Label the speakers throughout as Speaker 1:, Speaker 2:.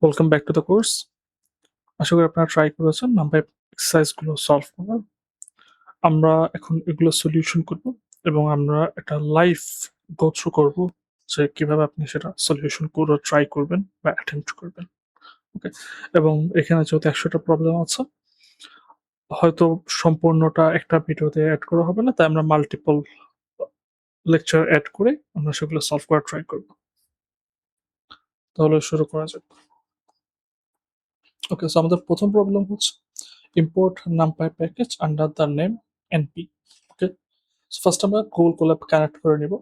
Speaker 1: Welcome back to the course. আশা করি আপনারা ট্রাই করেছেন নাম্বার এক্সারসাইজ গুলো সলভ করার। আমরা এখন এগুলো সলিউশন করব এবং আমরা একটা লাইভ গো থ্রু করব যে কিভাবে আপনি সেটা সলিউশন করে ট্রাই করবেন বা অ্যাটেম্প্ট করবেন। ওকে? এবং এখানে যেহেতু ১০০ টা প্রবলেম আছে, হয়তো সম্পূর্ণটা একটা ভিডিওতে এড করা হবে না। তাই আমরা মাল্টিপল লেকচার এড করে আমরা সেগুলো সলভ করার ট্রাই করব। তাহলে শুরু করা যাক। ওকে, সো আমাদের প্রথম প্রবলেম হচ্ছে import numpy package under the name np. Okay, so first আমরা গুগল কোল্যাব কানেক্ট করে নিব।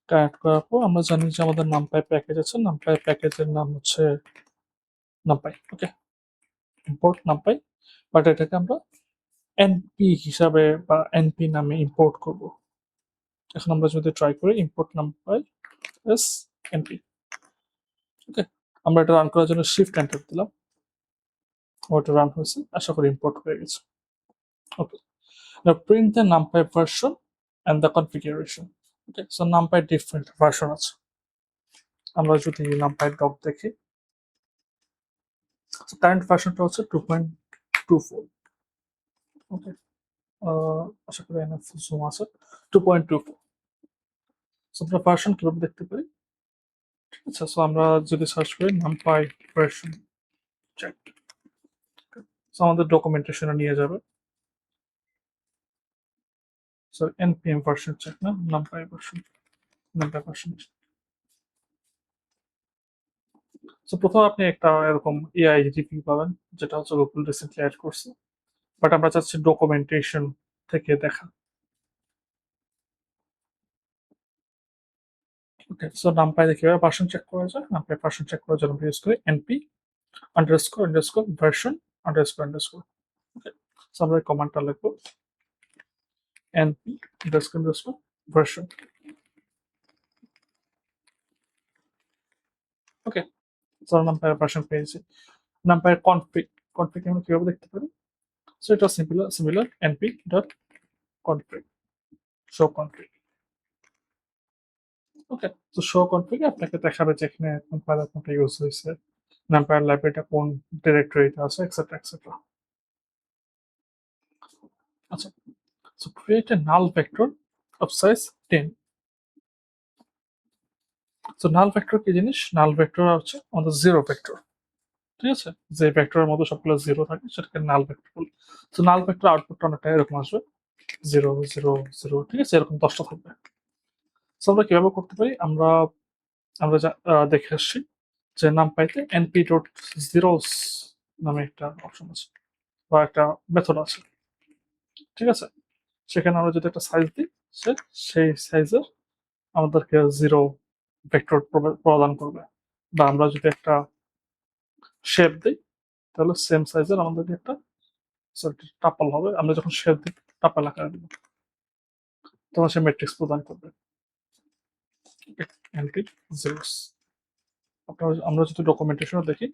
Speaker 1: কানেক্ট করার পর আমরা জানি যে আমাদের numpy প্যাকেজ আছে। numpy প্যাকেজের নাম হচ্ছে numpy। Okay, import numpy, but এটাকে আমরা np হিসাবে বা np নামে ইম্পোর্ট করব। এখন আমরা যদি ট্রাই করি import numpy as np। ওকে, আমরা এটা রান করার জন্য শিফট এন্টার দিলাম। ওটা রান হয়েছে, আশা করি ইম্পোর্ট হয়ে গেছে। ওকে, now print the numpy version and the configuration. Okay, so numpy different version আছে। আমরা যদি numpy doc দেখি, so current versionটা হচ্ছে 2.24। ওকে, আশা করি এনএফ জুম আছে 2.24। সো আমরা ভার্সন কিভাবে দেখতে পারি? ঠিক আছে, সো আমরা যদি সার্চ করি numpy version check, সো আমাদের ডকুমেন্টেশনে নিয়ে যাবে। সো npm version check না numpy version। সো প্রথমে আপনি একটা এরকম এআই রিভিউ পাবেন, যেটা হচ্ছে গুগল রিসেন্টলি অ্যাড করছে, বাট আমরা চাচ্ছি ডকুমেন্টেশন থেকে দেখা। ওকে, সো নাম্পাই দিয়ে কিভাবে ভার্সন চেক করা যায়? নাম্পাই ভার্সন চেক করার জন্য আমরা ইউজ করি np underscore version underscore। ওকে, সো আমরা এই কমান্ডটা লিখবো np underscore version। ওকে, সো নাম্পাই ভার্সন পেয়েছি। নাম্পাই কনফিগ আমরা কিভাবে দেখতে পারি? সো এটা similar np dot config show config। ওকে, তো শো কনফিগে আপনাকে দেখাবে যে এখানে কোন ফাইল কোনটা ইউজ হয়েছে, নাম্পার লাইব্রেরিটা কোন ডিরেক্টরিতে আছে, এক্সেট্রা এক্সেট্রা। আচ্ছা, so create a null vector of size 10। So null vector কি জিনিস? নাল ভেক্টর হচ্ছে আমাদের জিরো ভেক্টর। ঠিক আছে, যে ভেক্টরের মধ্যে সবগুলো জিরো থাকে সেটাকে নাল ভেক্টর বলি। সো নাল ভেক্টর আউটপুটটা অনেকটা এরকম আসবে 0 0 0। ঠিক আছে, এরকম 10টা থাকবে। সো আমরা কিভাবে করতে পারি? আমরা আমরা যা দেখে আসছি যে নামপাইতে np ডট জিরোস নামে একটা অপশন আছে বা একটা মেথড আছে। ঠিক আছে, সেখানে আমরা যদি একটা সাইজ দিই, সেই সাইজের আমাদেরকে জিরো ভেক্টর প্রদান করবে। বা আমরা যদি একটা শেপ দিই, তাহলে সেম সাইজের আমাদেরকে একটা টাপল হবে। আমরা যখন শেপ দিই টাপল আকারে দিব, তখন সে ম্যাট্রিক্স প্রদান করবে এনপি জিরোস। আমরা যদি ডকুমেন্টেশনে দেখি,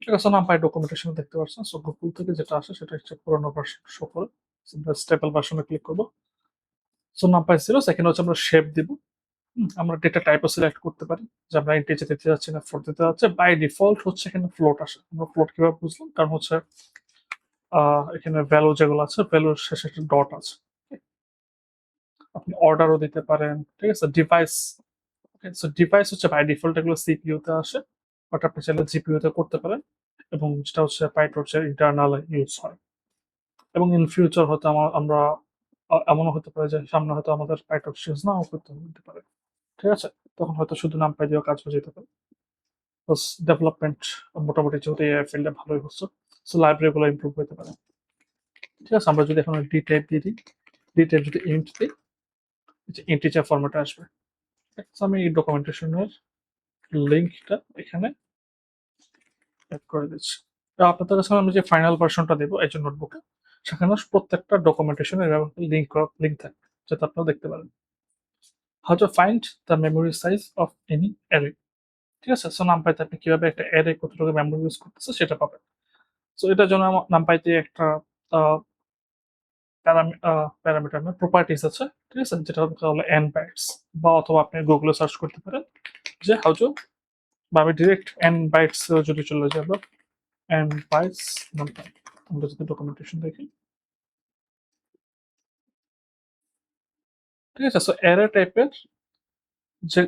Speaker 1: ঠিক আছে, নাম্পাই ডকুমেন্টেশন দেখতে পাচ্ছেন। সো গুগল থেকে যেটা আসে সেটা হচ্ছে পুরোনো ভার্সন শো করে। আমরা স্টেপল ভার্সনে ক্লিক করব। সো নাম্পাই জিরো, এখানে হচ্ছে আমরা শেপ দিব। আমরা ডেটা টাইপও সিলেক্ট করতে পারি যে আমরা ইন্টিজার দিতে যাচ্ছি না ফ্লোট দিতে যাচ্ছে। বাই ডিফল্ট হচ্ছে এখানে ফ্লোট আসে। আমরা ফ্লোট কিভাবে বুঝলাম? কারণ হচ্ছে এখানে ভ্যালু যেগুলো আছে, ভ্যালুর শেষে একটা ডট আছে। আপনি অর্ডারও দিতে পারেন। ঠিক আছে, ডিভাইস। ওকে, সো ডিভাইস হচ্ছে বাই ডিফল্ট এগুলো সিপিইউ তে আসে, বাট আপনি চাইলে জিপিইউ তে করতে পারেন। এবং যেটা হচ্ছে পাইটর্চের ইন্টারনাল ইউজ হয়। এবং ইন ফিউচার হয়তো আমরা এমনও হতে পারে যে সামনে হয়তো আমাদের পাইটর্চ ইউজ নাও করতে হতে পারে। ঠিক আছে, তখন হয়তো শুধু নাম পাই দিয়েও কাজ হয়ে যেতে পারে। ডেভেলপমেন্ট মোটামুটি যেহেতু এআই ফিল্ডে ভালোই হচ্ছে, সো লাইব্রেরি গুলো ইমপ্রুভ হতে পারে। ঠিক আছে, আমরা যদি এখন ডি টাইপ দিয়ে দিই, ডি টাইপ যদি ইন্ট দিই, ইন্টিজার ফরম্যাটে আসবে। আমি এই ডকুমেন্টেশনের লিঙ্কটা এখানে অ্যাড করে দিচ্ছি। আপনাদের কাছে আমি যে ফাইনাল ভার্সনটা দেবো এই যে নোটবুকে, সেখানে প্রত্যেকটা ডকুমেন্টেশনের লিঙ্ক থাকবে, যাতে আপনারা দেখতে পারেন। How to find the memory size of any array. ঠিক আছে, সো নামপাইতে আপনি কিভাবে একটা অ্যারে কতটুকু মেমোরি ইউজ করতেছে সেটা পাবেন। সো এটার জন্য নামপাইতে একটা প্যারামিটার না, প্রপার্টিস আছে, ঠিক আছে, যেটা হলো n বাইটস, বা অথবা আপনি গুগলে সার্চ করতে পারেন যে হাউ টু, বা আমি ডিরেক্ট n বাইটস যদি চলে যাবো, n বাইটস নাম্পাই, আমরা যদি ডকুমেন্টেশন দেখি, ঠিক আছে। সো অ্যারে টাইপের যে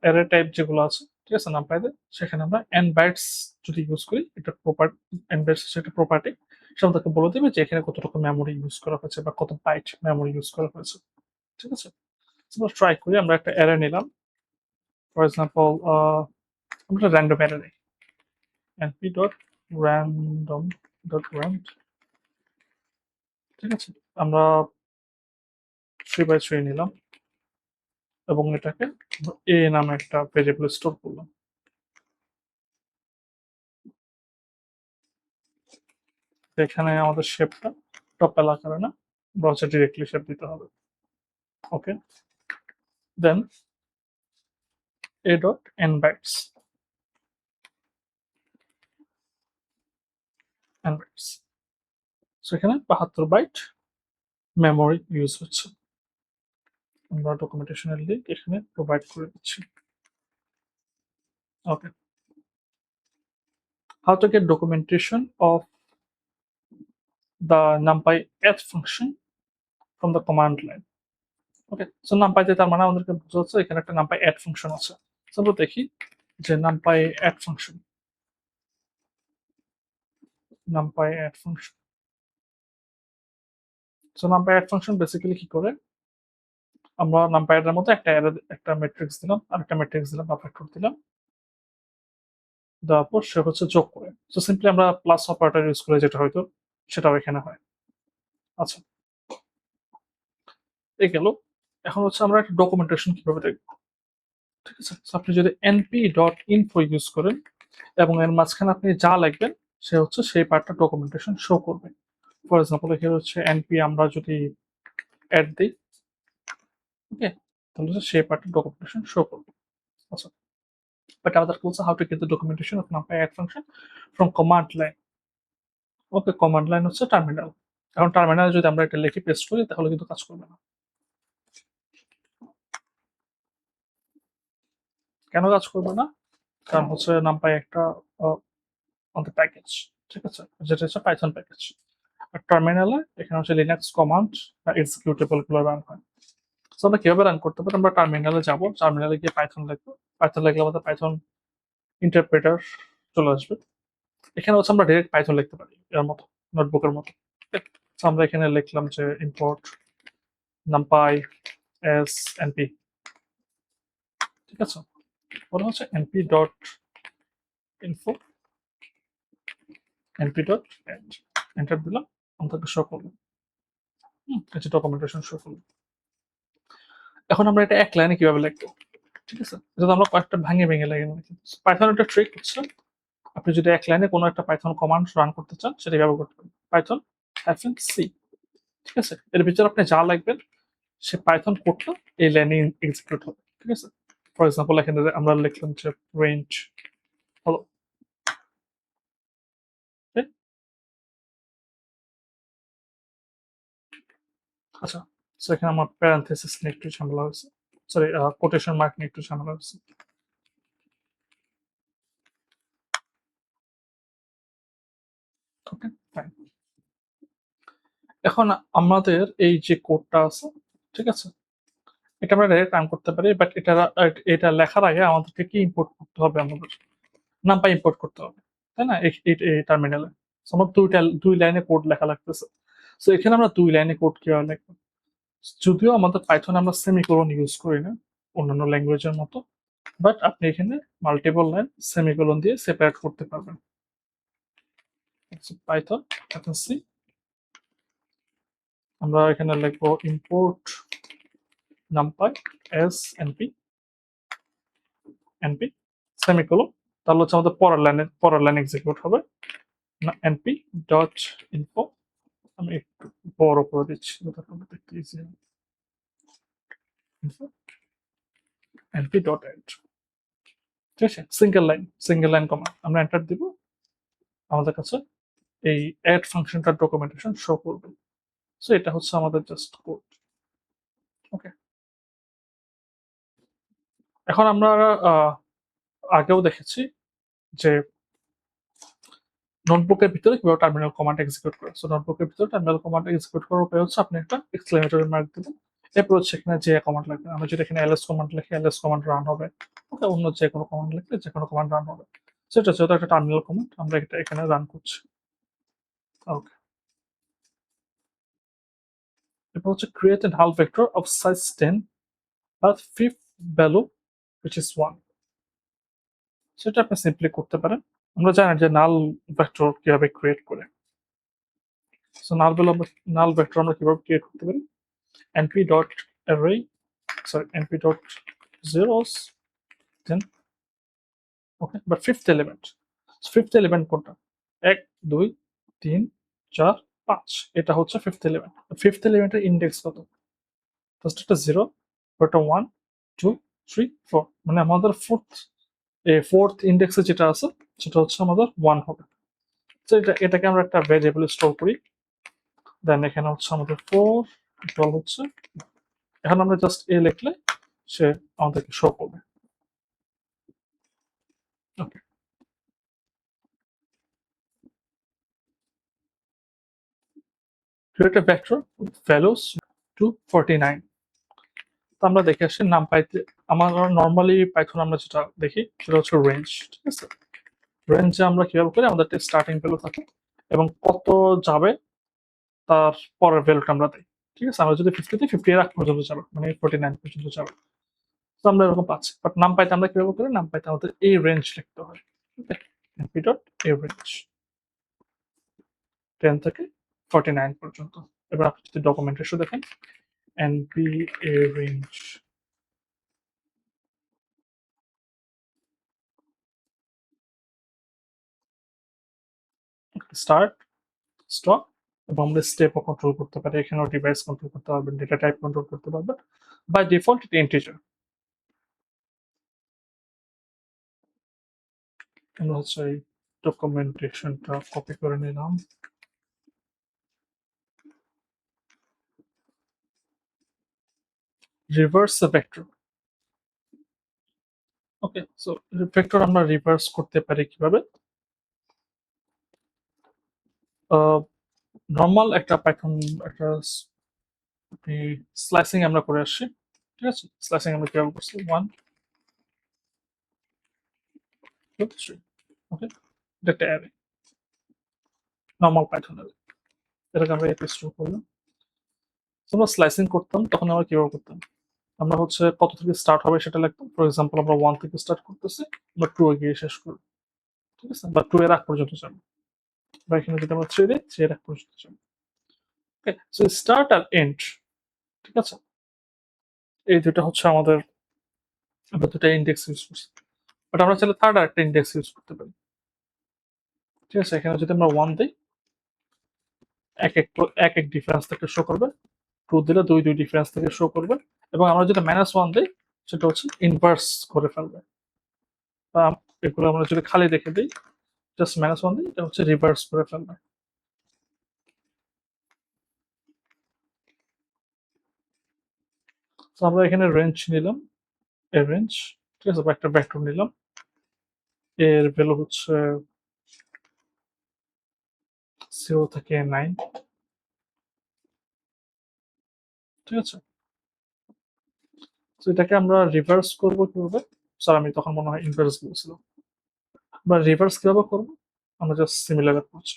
Speaker 1: অ্যারে টাইপ যেগুলো আছে, ঠিক আছে, নাম্পাইতে, সেখানে আমরা n বাইটস যদি ইউজ করি, এটা প্রপার n বাইটস সেটা প্রপার্টি, সে আমাদেরকে বলে দেবে যে এখানে কতটুকু মেমোরি ইউজ করা হয়েছে বা কত বাইট মেমোরি ইউজ করা হয়েছে, ঠিক আছে। আমরা ট্রাই করি, আমরা একটা অ্যারে নিলাম, ফর এক্সাম্পল আমরা র্যান্ডম অ্যারে নিই, np dot random dot RAND, ঠিক আছে। আমরা 3 by 3 নিলাম এবং এটাকে a নামে একটা ভেরিয়েবল স্টোর করলাম। এখানে আমাদের শেপটা টপেল আকারে না, ব্রাউজার ডিরেক্টলি শেপ দিতে হবে। Okay, then a dot n bytes, n bytes, so এখানে 72 বাইট মেমোরি ইউজ হচ্ছে। আমরা ডকুমেন্টেশনের লিঙ্ক এখানে প্রোভাইড করে দিচ্ছি। ওকে, how to get documentation of the numpy add function from the command line. Okay, so numpy তে তার মানে আমাদেরকে বোঝাচ্ছে এখানে একটা numpy add ফাংশন আছে। সো আমরা দেখি যে numpy add function, numpy add function, so numpy add function basically কি করে, আমরা numpy এর মধ্যে একটা অ্যারে, একটা ম্যাট্রিক্স দিলাম আর একটা ম্যাট্রিক্স দিলাম বা ফ্যাক্টর দিলাম, দেওয়ার পর সে হচ্ছে যোগ করে। সো সিম্পলি আমরা প্লাস অপারেটর ইউজ করে যেটা হয়তো সেটাও এখানে হয়। আচ্ছা, এই গেল। এখন হচ্ছে আমরা একটা ডকুমেন্টেশন কিভাবে দেখব, ঠিক আছে। সো আপনি যদি np.info ইউজ করেন এবং এর মাঝখানে আপনি যা লিখবেন সে হচ্ছে সেই পার্টটা ডকুমেন্টেশন শো করবে। ফর এক্সাম্পল এখানে হচ্ছে np, আমরা যদি অ্যাড দিই, ওকে, তাহলে হচ্ছে সেই পার্টটা ডকুমেন্টেশন শো করবে। আচ্ছা, বাট আমাদের বলছে how to get the documentation of numpy add function from command line. Okay, command line হচ্ছে টার্মিনাল। এখন টার্মিনালে যদি আমরা এটা লিখে পেস্ট করি তাহলে কিন্তু কাজ করবে না। কেন কাজ করবে না? কারণ হচ্ছে numpy একটা আমাদের প্যাকেজ, ঠিক আছে, যেটা হচ্ছে পাইথন প্যাকেজ। আর টার্মিনালে এখানে হচ্ছে লিনাক্স কমান্ড বা এক্সিকিউটেবল গুলো রান হয়। সো আমরা কিভাবে রান করতে পারি, আমরা টার্মিনালে যাব, টার্মিনালে গিয়ে পাইথন লিখবো, পাইথন লিখলে আমাদের পাইথন ইন্টারপ্রেটার চলে আসবে। এখানে হচ্ছে আমরা ডাইরেক্ট পাইথন লিখতে পারি এর মতো, নোটবুকের মতো। সো আমরা এখানে লিখলাম যে ইম্পোর্ট numpy as np, ঠিক আছে, পরে হচ্ছে np dot info, np dot add, enter দিলাম, আমাদেরকে শো করলো, এটা ডকুমেন্টেশন শো করলো। এখন আমরা এটা এক লাইনে কিভাবে লিখবো, ঠিক আছে, এটা তো আমরা কয়েকটা ভেঙে ভেঙে লিখে নিই। পাইথন একটা ট্রিক হচ্ছে, আপনি যদি এক লাইনে কোনো একটা পাইথন কমান্ড রান করতে চান সেটা ব্যবহার করতে পারেন পাইথন -c, ঠিক আছে। এর ভিতরে আপনি যা লিখবেন সে পাইথন কোডটা এই লাইনে এক্সিকিউট হবে, ঠিক আছে। ফর এক্সাম্পল এখানে আমরা লিখলাম যে প্রিন্ট হলো, আচ্ছা। সো এখানে আমার প্যারেনথেসিস নিয়ে একটু ঝামেলা হয়েছে, সরি, কোটেশন মার্ক নিয়ে একটু ঝামেলা হয়েছে। ওকে, ফাইন। এখন আমাদের এই যে কোডটা আছে, ঠিক আছে, এটা আমরা ডাইরেক্ট রান করতে পারি, বাট এটা লেখার আগে আমাদেরকে কি ইম্পোর্ট করতে হবে, আমাদের নাম্পাই ইম্পোর্ট করতে হবে, তাই না, এই টার্মিনালে। আমার দুই লাইনে কোড লেখা লাগতেছে। সো এখানে আমরা দুই লাইনে কোড কিভাবে লিখবো, যদিও আমাদের পাইথনে আমরা সেমিকোলন ইউজ করি না অন্যান্য ল্যাঙ্গুয়েজের মতো, বাট আপনি এখানে মাল্টিপল লাইন সেমিকোলন দিয়ে সেপারেট করতে পারবেন। পাইথন সি, আমরা এখানে লিখবো import numpy as np semicolon, তাহলে হচ্ছে আমাদের পরের লাইন এক্সিকিউট হবে না, np ডট ইনফো, আমি একটু বড় করে দিচ্ছি যাতে আপনাদের দেখতে ইজি হয়, info np ডট add, ঠিক আছে, সিঙ্গেল লাইন কমান্ড, আমরা এন্টার দিব, আমাদের কাছে এই অ্যাড ফাংশনটার ডকুমেন্টেশন শো করবে। সো এটা হচ্ছে আমাদের জাস্ট কোড। ওকে, এখন আমরা আগেও দেখেছি যে নোটবুকের ভিতরে কিভাবে টার্মিনাল কমান্ড এক্সিকিউট করে। সো নোটবুকের ভিতরে টার্মিনাল কমান্ড এক্সিকিউট করার উপায় হচ্ছে আপনি একটা এক্সক্লেমেটরি মার্ক দিবেন, এরপর হচ্ছে এখানে যে কমান্ড লাগবে, আমরা যদি এখানে ls কমান্ড লিখি ls কমান্ড রান হবে। ওকে, অন্য যে কোনো কমান্ড লিখলে যে কোনো কমান্ড রান হবে। সো এটা যেহেতু একটা টার্মিনাল কমান্ড, আমরা এটা এখানে রান করছি। ওকে, এরপর হচ্ছে create a null vector of size 10 আর fifth value which is 1। সেটা আপনি সিম্পলি করতে পারেন। আমরা জানি যে নাল ভেক্টর কিভাবে ক্রিয়েট করে। সো নাল ভেক্টর আমরা কিভাবে ক্রিয়েট করতে পারি, np dot array, sorry np dot zeros, then okay, but fifth element কোনটা, 1 2 3 4 5, এটা হচ্ছে ফিফথ এলিমেন্ট। ফিফথ এলিমেন্টের ইন্ডেক্স কত? ফার্স্ট এটা 0, পরটা 1 2 3 4, মানে আমাদের ফোর্থ ইন্ডেক্সে যেটা আছে সেটা হচ্ছে আমাদের 1 হবে। তো এটাকে আমরা একটা ভেরিয়েবলে স্টোর করি। দেন এখানে হচ্ছে আমাদের 4 ইকুয়াল হচ্ছে, এখন আমরা জাস্ট এ লিখলে সে আমাদেরকে শো করবে। ওকে, create a vector with values to 49। তো আমরা দেখে আসি নাম পাইতে, আমরা নর্মালি পাইথন আমরা যেটা দেখি সেটা হচ্ছে রেঞ্জ। ঠিক আছে, রেঞ্জে আমরা কিভাবে করি, আমাদের একটা স্টার্টিং ভ্যালু থাকে এবং কত যাবে তার পরের ভ্যালুটা আমরা দিই। ঠিক আছে, আমরা যদি 50 দিই 50 এর আগ পর্যন্ত যাবে, মানে 49 পর্যন্ত যাবে। তো আমরা এরকম পাচ্ছি, বাট নাম পাইতে আমরা কিভাবে করি, নাম পাইতে আমাদের এই রেঞ্জ লিখতে হয়। ওকে, np ডট a রেঞ্জ 10 থেকে 49 পর্যন্ত। এবার আপনি যদি ডকুমেন্টেশন দেখেন np a range, start stop, এবং আমরা স্টেপও কন্ট্রোল করতে পারি, এখানেও ডিভাইস কন্ট্রোল করতে পারবেন, ডেটা টাইপ কন্ট্রোল করতে পারবেন। বাই ডিফল্ট এটা ইন্টিজার। আমরা হচ্ছে এই ডকুমেন্টেশনটা কপি করে নিলাম। Reverse vector. Okay, so vector আমরা রিভার্স করতে পারি কিভাবে, নর্মাল একটা পাইথন একটা স্লাইসিং আমরা করে আসছি। ঠিক আছে, স্লাইসিং আমরা কিভাবে করছি, 1 2 3। ওকে, এটা একটা অ্যারে, নর্মাল পাইথন অ্যারে, এটাকে আমরা এপিস টু করলাম। আমরা স্লাইসিং করতাম তখন আমরা কিভাবে করতাম, আমরা হচ্ছে কত থেকে স্টার্ট হবে সেটা লিখতাম। ফর এক্সাম্পল আমরা 1 থেকে স্টার্ট করতেছি, আমরা 2 এ গিয়ে শেষ করব। ঠিক আছে, বা 2 এর আগ পর্যন্ত যাবো, বা এখানে যদি আমরা 3 দিই 3 এর আগ পর্যন্ত যাবো। ওকে, সো স্টার্ট আর এন্ড, ঠিক আছে, এই দুটো হচ্ছে আমাদের, আমরা দুটো ইন্ডেক্স ইউজ করছি। বাট আমরা চাইলে থার্ড আরেকটা ইন্ডেক্স ইউজ করতে পারি। ঠিক আছে, এখানে যদি আমরা 1 দিই এক এক ডিফারেন্স থেকে শো করবে, 2 দিলে 2 ডিফারেন্স থেকে শো করবে, এবং আমরা যদি -1 দিই সেটা হচ্ছে ইনভার্স করে ফেলবে। বা এগুলো আমরা যদি খালি রেখে দিই, জাস্ট -1 দিই, এটা হচ্ছে রিভার্স করে ফেলবে। তো আমরা এখানে রেঞ্জ নিলাম, এর রেঞ্জ, ঠিক আছে, বা একটা ভেক্টর নিলাম, এর ভ্যালু হচ্ছে 0 থেকে 9। ঠিক আছে, তো এটাকে আমরা রিভার্স করবো কিভাবে, স্যার আমি তখন মনে হয় ইনভার্স বলছিলাম, বা রিভার্স কিভাবে করবো, আমরা জাস্ট সিমিলার অ্যাপ্রোচ,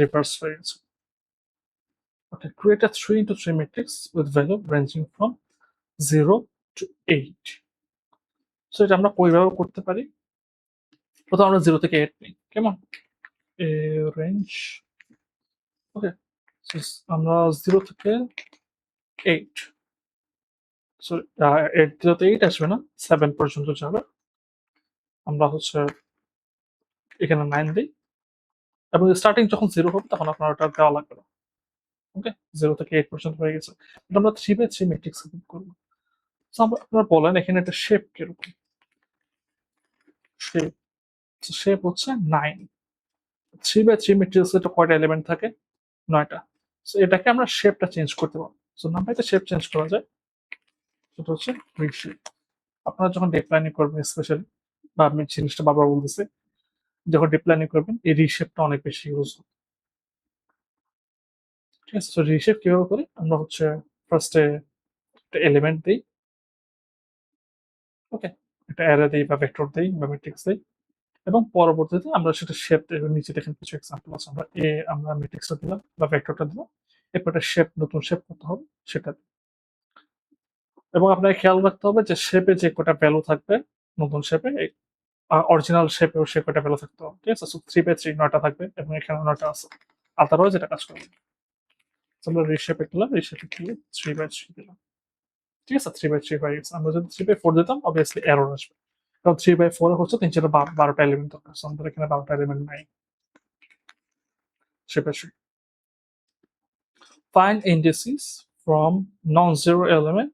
Speaker 1: রিভার্স হয়ে গেছে। ওকে, create a 3 into 3 matrix with value ranging from 0 to 8। So এটা আমরা কিভাবে করতে পারি, প্রথমে আমরা 0 থেকে 8 নিই, কেমন, এ রেঞ্জ। ওকে, আমরা 0 থেকে 8, সরি 8 0 তে 8 আসবে না, 7 পর্যন্ত যাবে। আমরা হচ্ছে এখানে 9 দিই, এবং স্টার্টিং যখন 0 হবে তখন আপনার ওটা দেওয়া লাগবে না। ওকে, 0 থেকে 8 পর্যন্ত হয়ে গেছে। এটা আমরা 3 বাই 3 ম্যাট্রিক্স করব। সো আপনারা বলেন এখানে একটা শেপ কিরকম, শেপ, শেপ হচ্ছে 9। 3 বাই 3 ম্যাট্রিক্সে তো কয়টা এলিমেন্ট থাকে, 9টা। সো এটাকে আমরা শেপটা চেঞ্জ করতে পারবো। সো নাম্পাইতে শেপ চেঞ্জ করা যায়, সেটা হচ্ছে রিশেপ। আপনারা যখন ডিপ লার্নিং করবেন স্পেশালি, বা আমি জিনিসটা বারবার বলতেছি, যখন ডিপ লার্নিং করবেন এই রিশেপটা অনেক বেশি ইউজ হয়। ঠিক আছে, সো রিশেপ কিভাবে করি, আমরা হচ্ছে ফার্স্টে একটা এলিমেন্ট দিই, ওকে, একটা অ্যারে দিই বা ভেক্টর দিই বা ম্যাট্রিক্স দিই, এবং পরবর্তীতে আমরা সেটা শেপ দেই। নিচে দেখেন কিছু এক্সাম্পল আছে, আমরা ম্যাট্রিক্সটা দিলাম বা ভেক্টরটা দিলাম, এরপর একটা শেপ, নতুন শেপ করতে হবে সেটা দিই। এবং আপনাকে খেয়াল রাখতে হবে যে শেপে যে কটা ভ্যালু থাকবে নতুন শেপে, অরিজিনাল শেপেও সে কটা ভ্যালু থাকতে হবে। ঠিক আছে, সো 3/3 9টা থাকবে এবং এখানে 9টা আছে, আদারওয়াইজ এটা কাজ করবে না। So আমরা রিশেপে দিলাম, রিশেপে দিয়ে 3/3 দিলাম। ঠিক আছে, 3/3 হয়ে গেছে। আমরা যদি 3/4 দিতাম অবভিয়াসলি এরর আসবে, কারণ 3/4 হচ্ছে 12টা এলিমেন্ট দরকার, সো আমাদের এখানে 12টা এলিমেন্ট নাই শেপের। Find indices from non-zero element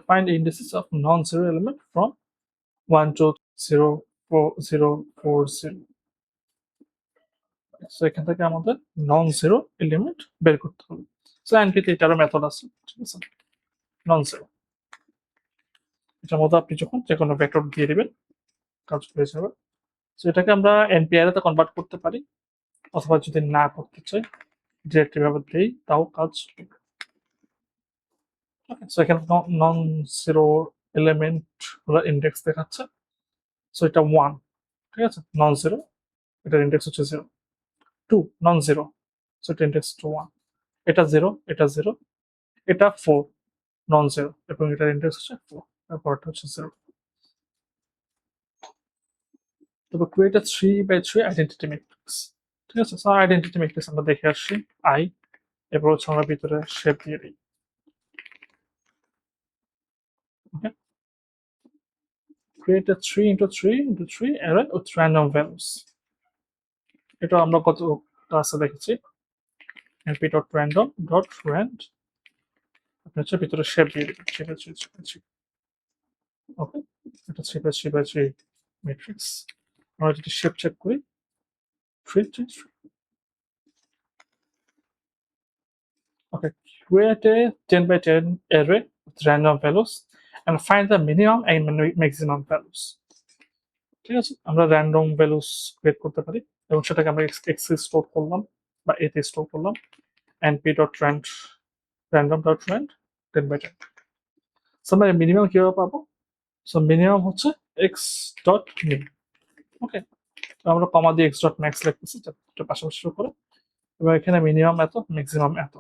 Speaker 1: find indices of non-zero element from 1 to 0 4 0 4 0। So এখান থেকে আমাদের নন জিরো এলিমেন্ট বের করতে হবে। সো এনপিতে এটারও মেথড আছে, ঠিক আছে, নন জিরো। এটার মধ্যে আপনি যখন যে কোনো ভেক্টর দিয়ে দিবেন কাজ হয়ে যাবে। সো এটাকে আমরা এনপি অ্যারেতে কনভার্ট করতে পারি, অথবা যদি না করতে চাই ডিরেক্টলি ভাবে দেই তাও কাজ হবে। ওকে, সো এখানে নন জিরো এলিমেন্ট ইন্ডেক্স দেখাচ্ছে। সো এটা 1, ঠিক আছে, নন জিরো, এটার ইন্ডেক্স হচ্ছে 0। 2 নন জিরো, সো এটা ইন্ডেক্স টু 1। এটা 0, এটা 0, এটা 4 নন জিরো এবং এটার ইন্ডেক্স হচ্ছে 4, তারপরটা হচ্ছে 0। তারপর ক্রিয়েট আ 3/3 আইডেন্টিটি ম্যাট্রিক্স। ঠিক আছে, সো আইডেন্টিটি ম্যাট্রিক্স আমরা দেখে আসছি আই, এরপর হচ্ছে আমরা ভিতরে শেপ দিয়ে দিই। Okay, create a 3x3x3 array with random values। এটা আমরা কত ক্লাসে দেখেছি, np.random.rand, আপনি হচ্ছে ভিতরে শেপ দিয়ে দিবেন 3/3। ওকে, এটা 3/3 ম্যাট্রিক্স। আমরা যদি শেপ চেক করি 3x3। Okay, create a 10x10 array with random values and find the minimum and maximum values। ঠিক আছে, আমরা র্যান্ডম ভ্যালুস ক্রিয়েট করতে পারি এবং সেটাকে আমরা এক্স স্টোর করলাম বা এতে স্টোর করলাম, np.rand random.rand 10x10। সো আমরা মিনিমাম কিভাবে পাবো, সো মিনিমাম হচ্ছে x.min। ওকে, আমরা কমা দিয়ে x.max লিখতেছি যাতে পাশাপাশি করে, এবং এখানে মিনিমাম এত, ম্যাক্সিমাম এত।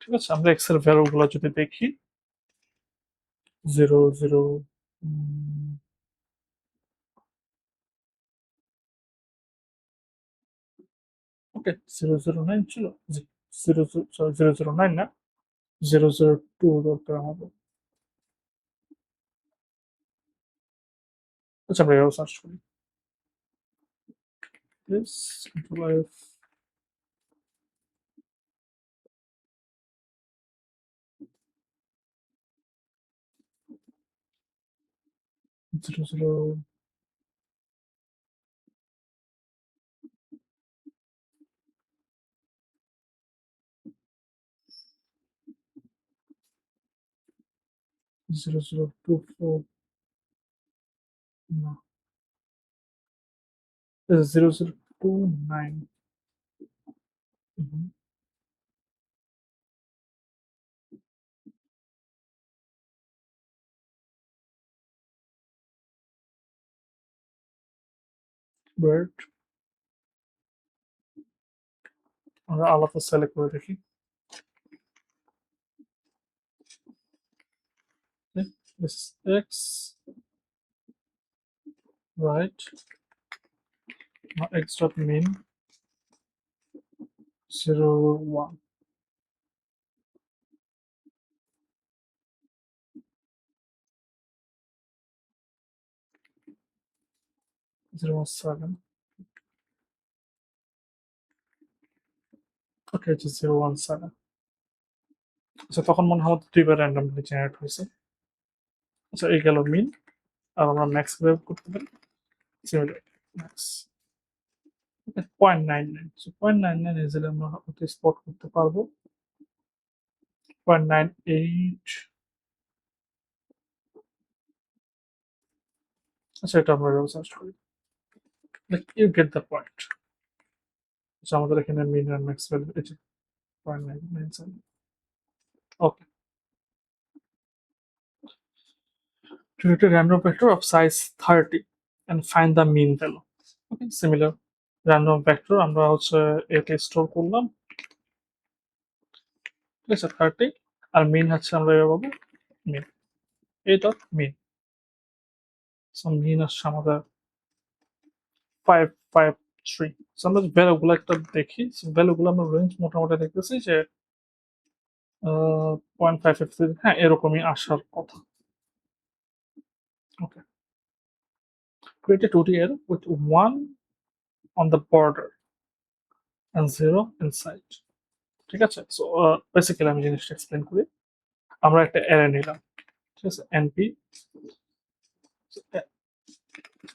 Speaker 1: ঠিক আছে, আমরা এক্স এর ভ্যালু গুলো যদি দেখি 0 0 ওকে 009 ছিল, জি 009 না, 002 দরকার আমাদের। আচ্ছা আমরা এটাও সার্চ করি, please control F. Zero zero 0024 না, 0029। বাট আমরা আলাদা সিলেক্ট করে দেখি, this is x, right, x dot min 01। 017, ওকে এটা 017। আচ্ছা তখন মনে হয় আমাদের দুইবার র্যান্ডমলি জেনারেট হয়েছে। আচ্ছা এই গেল মিন, আর আমরা ম্যাক্স কিভাবে করতে পারি, সিমিলার ম্যাক্স 0.99, so 0.99 ইজিলি আমরা ওকে স্পট করতে পারবো। 0.98, আচ্ছা এটা আমরা সার্চ করি, like you get the point. আচ্ছা আমাদের এখানে মিন আর ম্যাক্স ভ্যালু এই যে 0.997। ওকে, create a random vector of size 30 and find the mean value. Okay, similar random vector আমরা হচ্ছে এতে স্টোর করলাম, ঠিক আছে 30, আর মিন হচ্ছে আমরা এভাবে পাবো মিন এই ডট মিন। সো মিন আসছে আমাদের 553। সো আমরা ভ্যালুগুলো একটা দেখি, ভ্যালুগুলো আমরা রেঞ্জ মোটামুটি দেখতেছি যে 0.553, হ্যাঁ এরকমই আসার কথা। ওকে, create a 2D array with 1 on the border and 0 inside, ঠিক আছে। সো বেসিক্যালি আমি জিনিসটা এক্সপ্লেন করি। আমরা একটা অ্যারে নিলাম, ঠিক আছে, এনপি,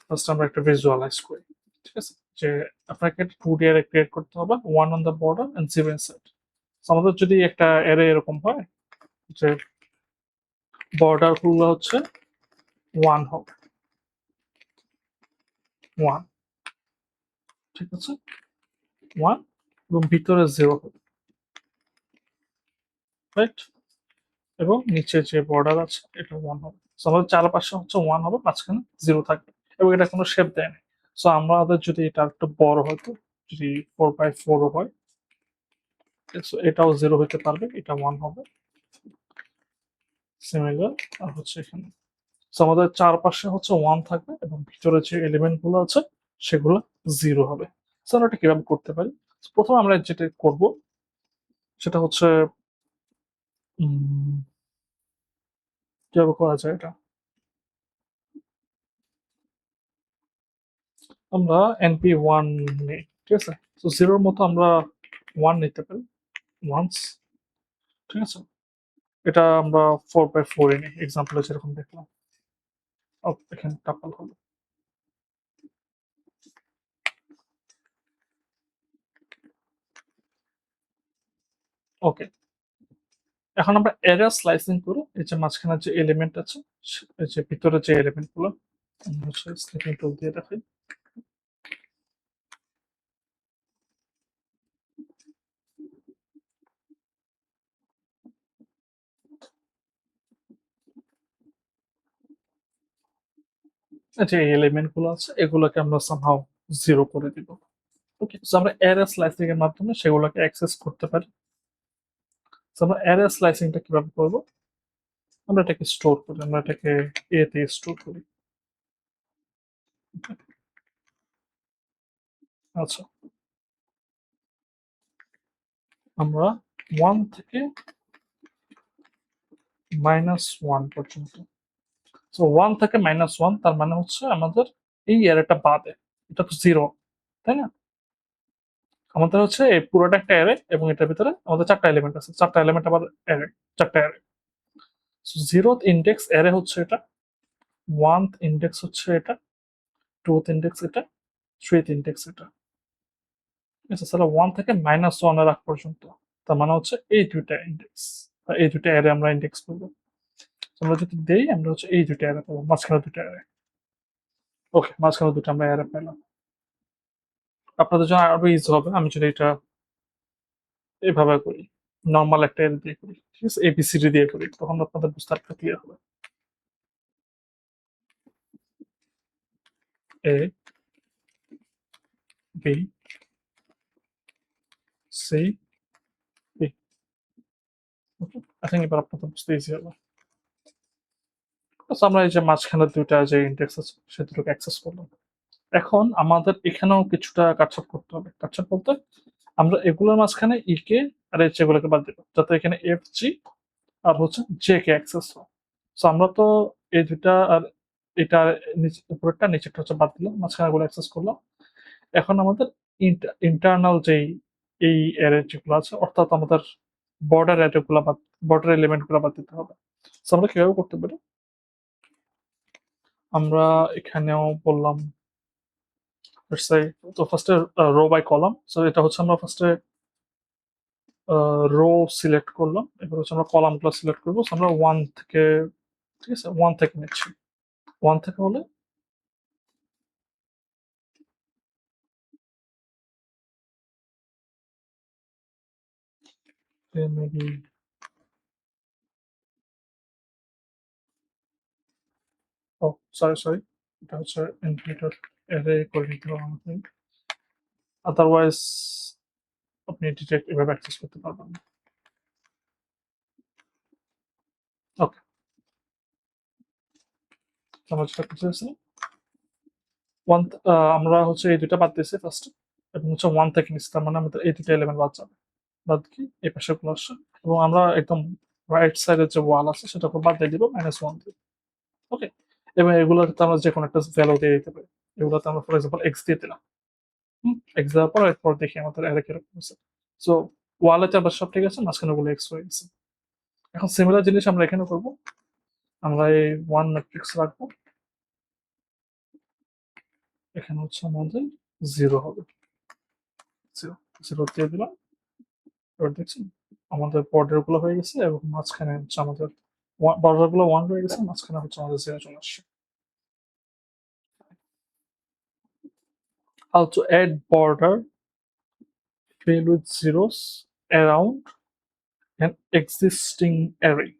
Speaker 1: ফার্স্ট আমরা একটা ভিজুয়ালাইজ করি, ঠিক আছে, যে আপনাকে একটা 2D অ্যারে ক্রিয়েট করতে হবে 1 on the border and 0 inside. আমাদের যদি একটা অ্যারে এরকম হয় যে বর্ডার গুলো হচ্ছে 1 হবে, 1, ঠিক আছে, 1 এবং ভিতরে 0 হবে, রাইট, এবং নিচে যে বর্ডার আছে এটা 1 হবে। সো আমাদের চারপাশে হচ্ছে 1 হবে, মাঝখানে 0 থাকবে এবং এটা কোনো শেপ দেয় না। সো আমাদের যদি এটা একটু বড় হতো, যদি 4x4 হয়, সো এটাও 0 হতে পারবে, এটা 1 হবে, সিমিলার। আর হচ্ছে এখানে সো আমাদের চারপাশে হচ্ছে 1 থাকবে এবং ভিতরে যে এলিমেন্ট গুলো আছে সেগুলো 0 হবে। সো আমরা এটা কিভাবে করতে পারি? প্রথমে আমরা যেটা করব সেটা হচ্ছে কিভাবে করা যায় এটা, আমরা np1 নেই, ঠিক আছে। সো 0 এর মতো আমরা 1 নিতে পারি, ওয়ান্স, ঠিক আছে। এটা আমরা 4x4 এ নিই, এক্সাম্পলে যেরকম দেখলাম। এখানে টাপল হলো, ওকে। এখন আমরা অ্যারে স্লাইসিং করে এই যে মাঝখানে যে এলিমেন্ট আছে, এই যে ভিতরে যে এলিমেন্ট গুলো আমরা হচ্ছে স্লিপিং টুল দিয়ে দেখাই। যে এলিমেন্ট গুলো আছে এগুলোকে আমরা সামহাউ 0 করে দিব। ওকে, সো আমরা অ্যারে স্লাইসিং এর মাধ্যমে সেগুলোকে অ্যাক্সেস করতে পারি। সো আমরা অ্যারে স্লাইসিংটা কিভাবে করব? আমরা এটাকে স্টোর করি, আমরা এটাকে এ তে স্টোর করি। আচ্ছা, আমরা 1 থেকে -1 পর্যন্ত। সো 1 থেকে -1 তার মানে হচ্ছে আমাদের এই অ্যারেটা বাদে, এটা তো 0, তাই না? আমাদের হচ্ছে এই পুরোটা একটা অ্যারে এবং এটার ভিতরে আমাদের 4টা এলিমেন্ট আছে, 4টা এলিমেন্ট আবার অ্যারে, 4টা array. So 0th index array হচ্ছে এটা, 1th ইনডেক্স হচ্ছে এটা, 2th ইনডেক্স এটা, 3th ইনডেক্স এটা। আচ্ছা, তাহলে 1 থেকে -1 এর আগ পর্যন্ত, তার মানে হচ্ছে এই দুইটা ইনডেক্স বা এই দুইটা অ্যারে আমরা ইনডেক্স করবো। আমরা যদি দেই আমরা হচ্ছে এই দুইটা অ্যারে পাবো, মাঝখানে দুইটা অ্যারে। ওকে, মাঝখানে দুটো আমরা অ্যারে পেলাম। আপনাদের জন্য আরো ইজি হবে আমি যদি এটা এভাবে করি, নরমাল একটা অ্যারে দিয়ে করি, ঠিক আছে, এবিসিডি দিয়ে করি, তখন আপনাদের বুঝতে আরেকটু ক্লিয়ার হবে। A, B, C, B. Okay, I think এবার আপনাদের বুঝতে ইজি হবে। তো আমরা এই যে মাঝখানে দুইটা যে ইনডেক্স আছে সে দুটোকে অ্যাক্সেস করলাম। এখন আমাদের এখানেও কিছুটা কাটছাট করতে হবে। কাটছাট বলতে আমরা এগুলোর মাঝখানে ই কে আর এইচ এগুলোকে বাদ দিব, যাতে এখানে এফ জি আর হচ্ছে জে কে অ্যাক্সেস হয়। সো আমরা তো এই দুইটা আর এটা উপরেরটা নিচেরটা হচ্ছে বাদ দিলাম, মাঝখানে গুলো অ্যাক্সেস করলাম। এখন আমাদের ইন্টারনাল যেই এই অ্যারে যেগুলো আছে, অর্থাৎ আমাদের বর্ডার অ্যারে গুলো বাদ, বর্ডার এলিমেন্ট গুলো বাদ দিতে হবে। সো আমরা কিভাবে করতে পারি? আমরা এখানেও বললাম let's say তো ফার্স্টে রো বাই কলাম, সো এটা হচ্ছে আমরা ফার্স্টে রো সিলেক্ট করলাম, এবার হচ্ছে আমরা কলামগুলো সিলেক্ট করবো। So আমরা 1 থেকে, ঠিক আছে, 1 থেকে নিচ্ছি। 1 থেকে হলে মেবি ও সরি এটা হচ্ছে ইনফিনিটর অ্যারে করে নিতে হবে আমাদের, আদারওয়াইজ আপনি ডিরেক্ট এভাবে অ্যাক্সেস করতে পারবেন না। ওকে, আমরা যেটা করতে চাইছি ওয়ান, আমরা হচ্ছে এই দুইটা বাদ দিয়েছি ফার্স্ট, এবং হচ্ছে 1 থেকে নিচ্ছি, তার মানে আমাদের এই দুটো এলিমেন্ট বাদ যাবে, বাদ কি এই পাশে গুলো আসছে, এবং আমরা একদম রাইট সাইডের যে ওয়াল আছে সেটাকে বাদ দিয়ে দিব -1 দিয়ে। ওকে, এবং এগুলোতে আমরা যে কোনো একটা ভ্যালু দিয়ে দিতে পারি। এগুলোতে আমরা ফর এক্সাম্পল এক্স দিয়ে দিলাম, এক্স দেওয়ার পর এরপর দেখি আমাদের অ্যারে কিরকম আছে। সো ওয়ালেতে আবার সব ঠিক আছে, মাঝখানে গুলো এক্স হয়ে গেছে। এখন সিমিলার জিনিস আমরা এখানে করব, আমরা এই 1 ম্যাট্রিক্স রাখবো, এখানে হচ্ছে আমাদের 0 হবে, 0 দিয়ে দিলাম। এবার দেখছেন আমাদের বর্ডার গুলো হয়ে গেছে, এবং মাঝখানে হচ্ছে আমাদের বর্ডার গুলো 1 হয়ে গেছে, মাঝখানে হচ্ছে আমাদের 0 চলে আসছে। How to add border filled with zeros around an existing array.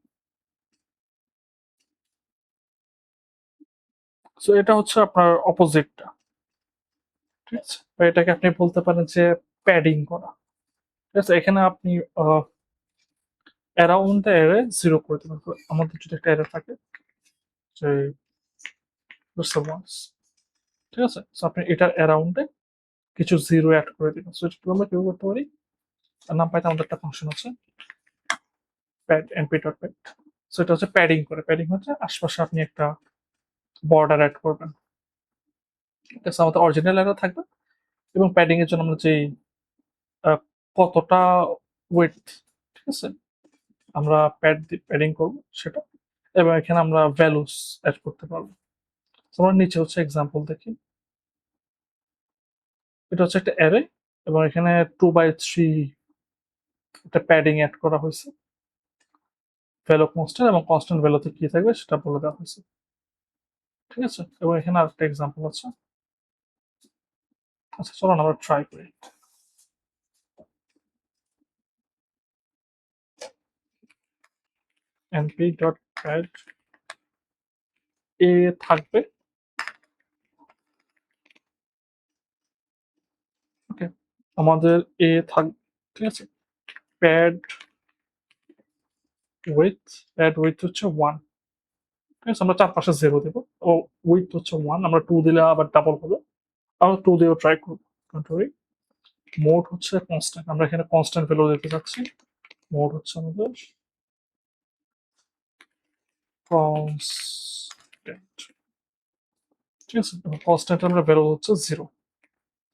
Speaker 1: So এটা হচ্ছে আপনার অপোজিটটা, ঠিক আছে, বা এটাকে আপনি বলতে পারেন যে প্যাডিং করা। ঠিক আছে, এখানে আপনি অ্যারাউন্ড দ্য অ্যারে 0 করে দেবেন। আমাদের যদি একটা অ্যারে থাকে যে ওয়ান্স, ঠিক আছে, সো আপনি এটার অ্যারাউন্ডে কিছু 0 অ্যাড করে দিবেন। সো এটা আমরা কিভাবে করতে পারি, তার নাম পাইতে আমাদের একটা ফাংশন আছে প্যাড, np.pad। সো এটা হচ্ছে প্যাডিং করে, প্যাডিং হচ্ছে আশপাশে আপনি একটা বর্ডার অ্যাড করবেন। ঠিক আছে, আমাদের অরিজিনাল অ্যারে থাকবে, এবং প্যাডিং এর জন্য আমরা যেই কতটা ওয়েট, ঠিক আছে, আমরা প্যাডিং করব সেটা, এবং এখানে আমরা ভ্যালুস অ্যাড করতে পারবো। আমরা নিচে হচ্ছে এক্সাম্পল দেখি, এটা হচ্ছে একটা অ্যারে, এবং এখানে 2/3 একটা প্যাডিং অ্যাড করা হয়েছে, ভ্যালু কনস্ট্যান্ট, এবং কনস্ট্যান্ট ভ্যালুতে কি থাকবে সেটা বলে দেওয়া হয়েছে। ঠিক আছে, এবং এখানে আরেকটা এক্সাম্পল আছে। আচ্ছা চলো আমরা ট্রাই করি। np.add এ থাকবে, ওকে, আমাদের এ থাকবে, ঠিক আছে, প্যাড উইথ হচ্ছে 1, ঠিক আছে, আমরা চারপাশে 0 দেবো, ও উইথ হচ্ছে 1, আমরা 2 দিলে আবার ডাবল হবে, আমরা 2 দিয়েও ট্রাই করবো। মোড হচ্ছে কনস্ট্যান্ট, আমরা এখানে কনস্ট্যান্ট ভ্যালু দিতে চাচ্ছি। মোড হচ্ছে আমাদের কনস্ট্যান্ট, ঠিক আছে, কনস্ট্যান্ট আমরা ভ্যালু হচ্ছে 0,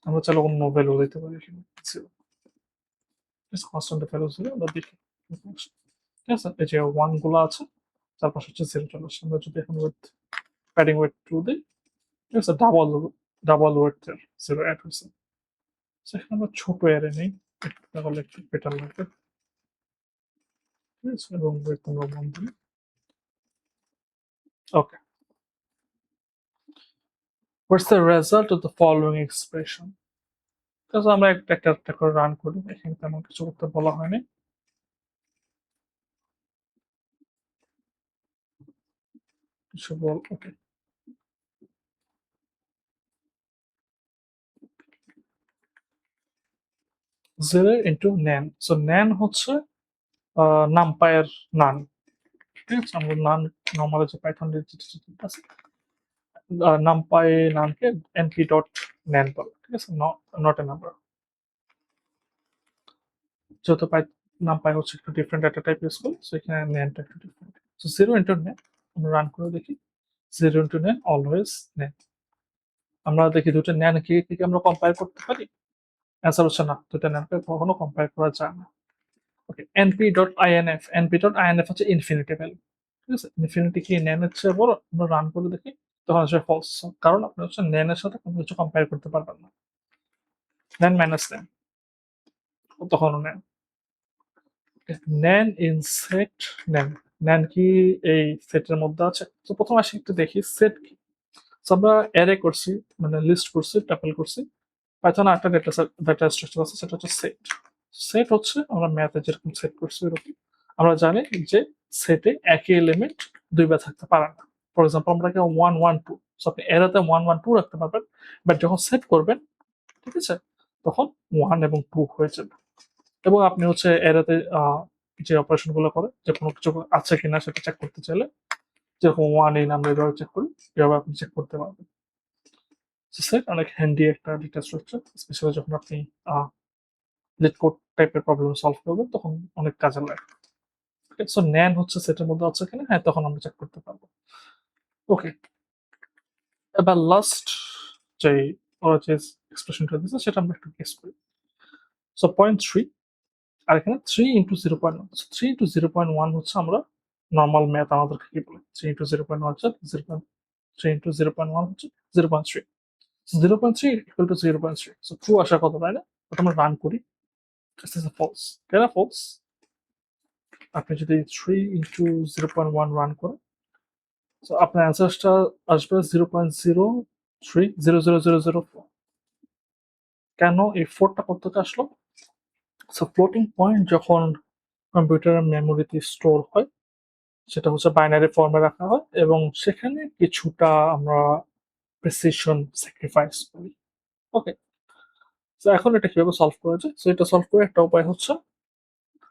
Speaker 1: আমরা চাইলে অন্য ভ্যালু দিতে পারি এখানে 0, কনস্ট্যান্ট ভ্যালু 0 আমরা দেখি, ঠিক আছে, এই যে 1 গুলো আছে চারপাশে হচ্ছে 0 চলে আসছে। আমরা যদি এখন উইথ প্যাডিং উইথ 2 দিই, ঠিক আছে, ডাবল উইথ 0 অ্যাড হয়েছে। সেখানে আমরা ছোট অ্যারে নেই, তাহলে একটু বেটার লাগবে, ঠিক আছে, এবং উইথ আমরা 1 দিই। ওকে, what's the result of the following expression? তাহলে আমরা একটা করে রান করি, এখানে তেমন কিছু করতে বলা হয়নি। কিছু বল, ওকে, 0 ইন্টু nan। সো nan হচ্ছে নামপায়ের নান, ঠিক আছে, আমরা নান নর্মাল যে পাইথন আছে, নামপাই নানকে np ডট nan বলে, ঠিক আছে, নট এ নাম্বার। যেহেতু নামপাই হচ্ছে একটু ডিফারেন্ট একটা টাইপ ইউজ করি, সো এখানে ন্যানটা একটু ডিফারেন্ট। সো 0 ইন্টু nan, আমরা রান করে দেখি, 0 ইন্টু nan অলওয়েজ nan। আমরা দেখি দুটো nan কি আমরা কম্পায়ার করতে পারি, অ্যান্সার হচ্ছে না, দুটো nanকে কখনো কম্পায়ার করা যায় না। ওকে, np.inf হচ্ছে ইনফিনিটি ভ্যালু, ঠিক আছে, ইনফিনিটি কি nan এর চেয়ে বড়, আমরা রান করে দেখি, তখন আসবে ফলস, কারণ আপনি হচ্ছে নেন এর সাথে কোনো কিছু কম্পেয়ার করতে পারবেন না। নেন মাইনাস নেন, তখনও নেন। নেন ইন সেট নেন, নেন কি এই সেটের মধ্যে আছে? তো প্রথম আসি একটু দেখি সেট কি। So, আমরা অ্যারে করছি, মানে লিস্ট করছি, টাপল করছি। পাইথনে একটা ডেটা স্ট্রাকচার আছে, সেটা হচ্ছে সেট। সেট হচ্ছে আমরা ম্যাথে যেরকম সেট করছি এরকম। আমরা জানি যে সেটে একই এলিমেন্ট দুইবার থাকতে পারে না। ফর এক্সাম্পল আমরা এখানে 1 1 2, সো আপনি অ্যারেতে 1 1 2 রাখতে পারবেন, বাট যখন সেট করবেন, ঠিক আছে, তখন 1 এবং 2 হয়ে যাবে। এবং আপনি হচ্ছে অ্যারেতে যে অপারেশন গুলো করে, যে কোনো কিছু আছে কিনা সেটা চেক করতে চাইলে, যেরকম 1 ইন আমরা এভাবে চেক করি, এভাবে আপনি চেক করতে পারবেন। সেট অনেক হ্যান্ডি একটা ডেটা স্ট্রাকচার, স্পেশালি যখন আপনি লিড কোড টাইপের প্রবলেম সলভ করবেন তখন অনেক কাজে লাগে। সো ন্যান হচ্ছে সেটের মধ্যে আছে কিনা, হ্যাঁ, তখন আমরা চেক করতে পারবো। ওকে, এবার লাস্ট যে ওরা যে এক্সপ্রেশনটা দিচ্ছে সেটা আমরা একটু গেস করি। সো 0.3, আর এখানে 3 ইন্টু 0.1, 3 ইন্টু 0.1 হচ্ছে আমরা নর্মাল ম্যাথ আমাদেরকে কি বলে, 3 ইন্টু 0.1 হচ্ছে 0.3 ইন্টু 0.1 হচ্ছে 0.3, 0.3 ইকুয়াল টু 0.3। সো ট্রু আসার কথা, তাই না? ওটা আমরা রান করি, this is a false, কেন false? আপনি যদি 3 ইন্টু 0.1 রান করেন, তো আপনার অ্যান্সারটা আসবে 0.03000004। কেন এই 4টা কোত্থেকে আসলো? সো ফ্লোটিং পয়েন্ট যখন কম্পিউটারের মেমোরিতে স্টোর হয়, সেটা হচ্ছে বাইনারি ফর্মে রাখা হয় এবং সেখানে কিছুটা আমরা প্রেসিশন স্যাক্রিফাইস করি। ওকে, তো এখন এটা কিভাবে সলভ করা যায়? সো এটা সলভ করার একটা উপায় হচ্ছে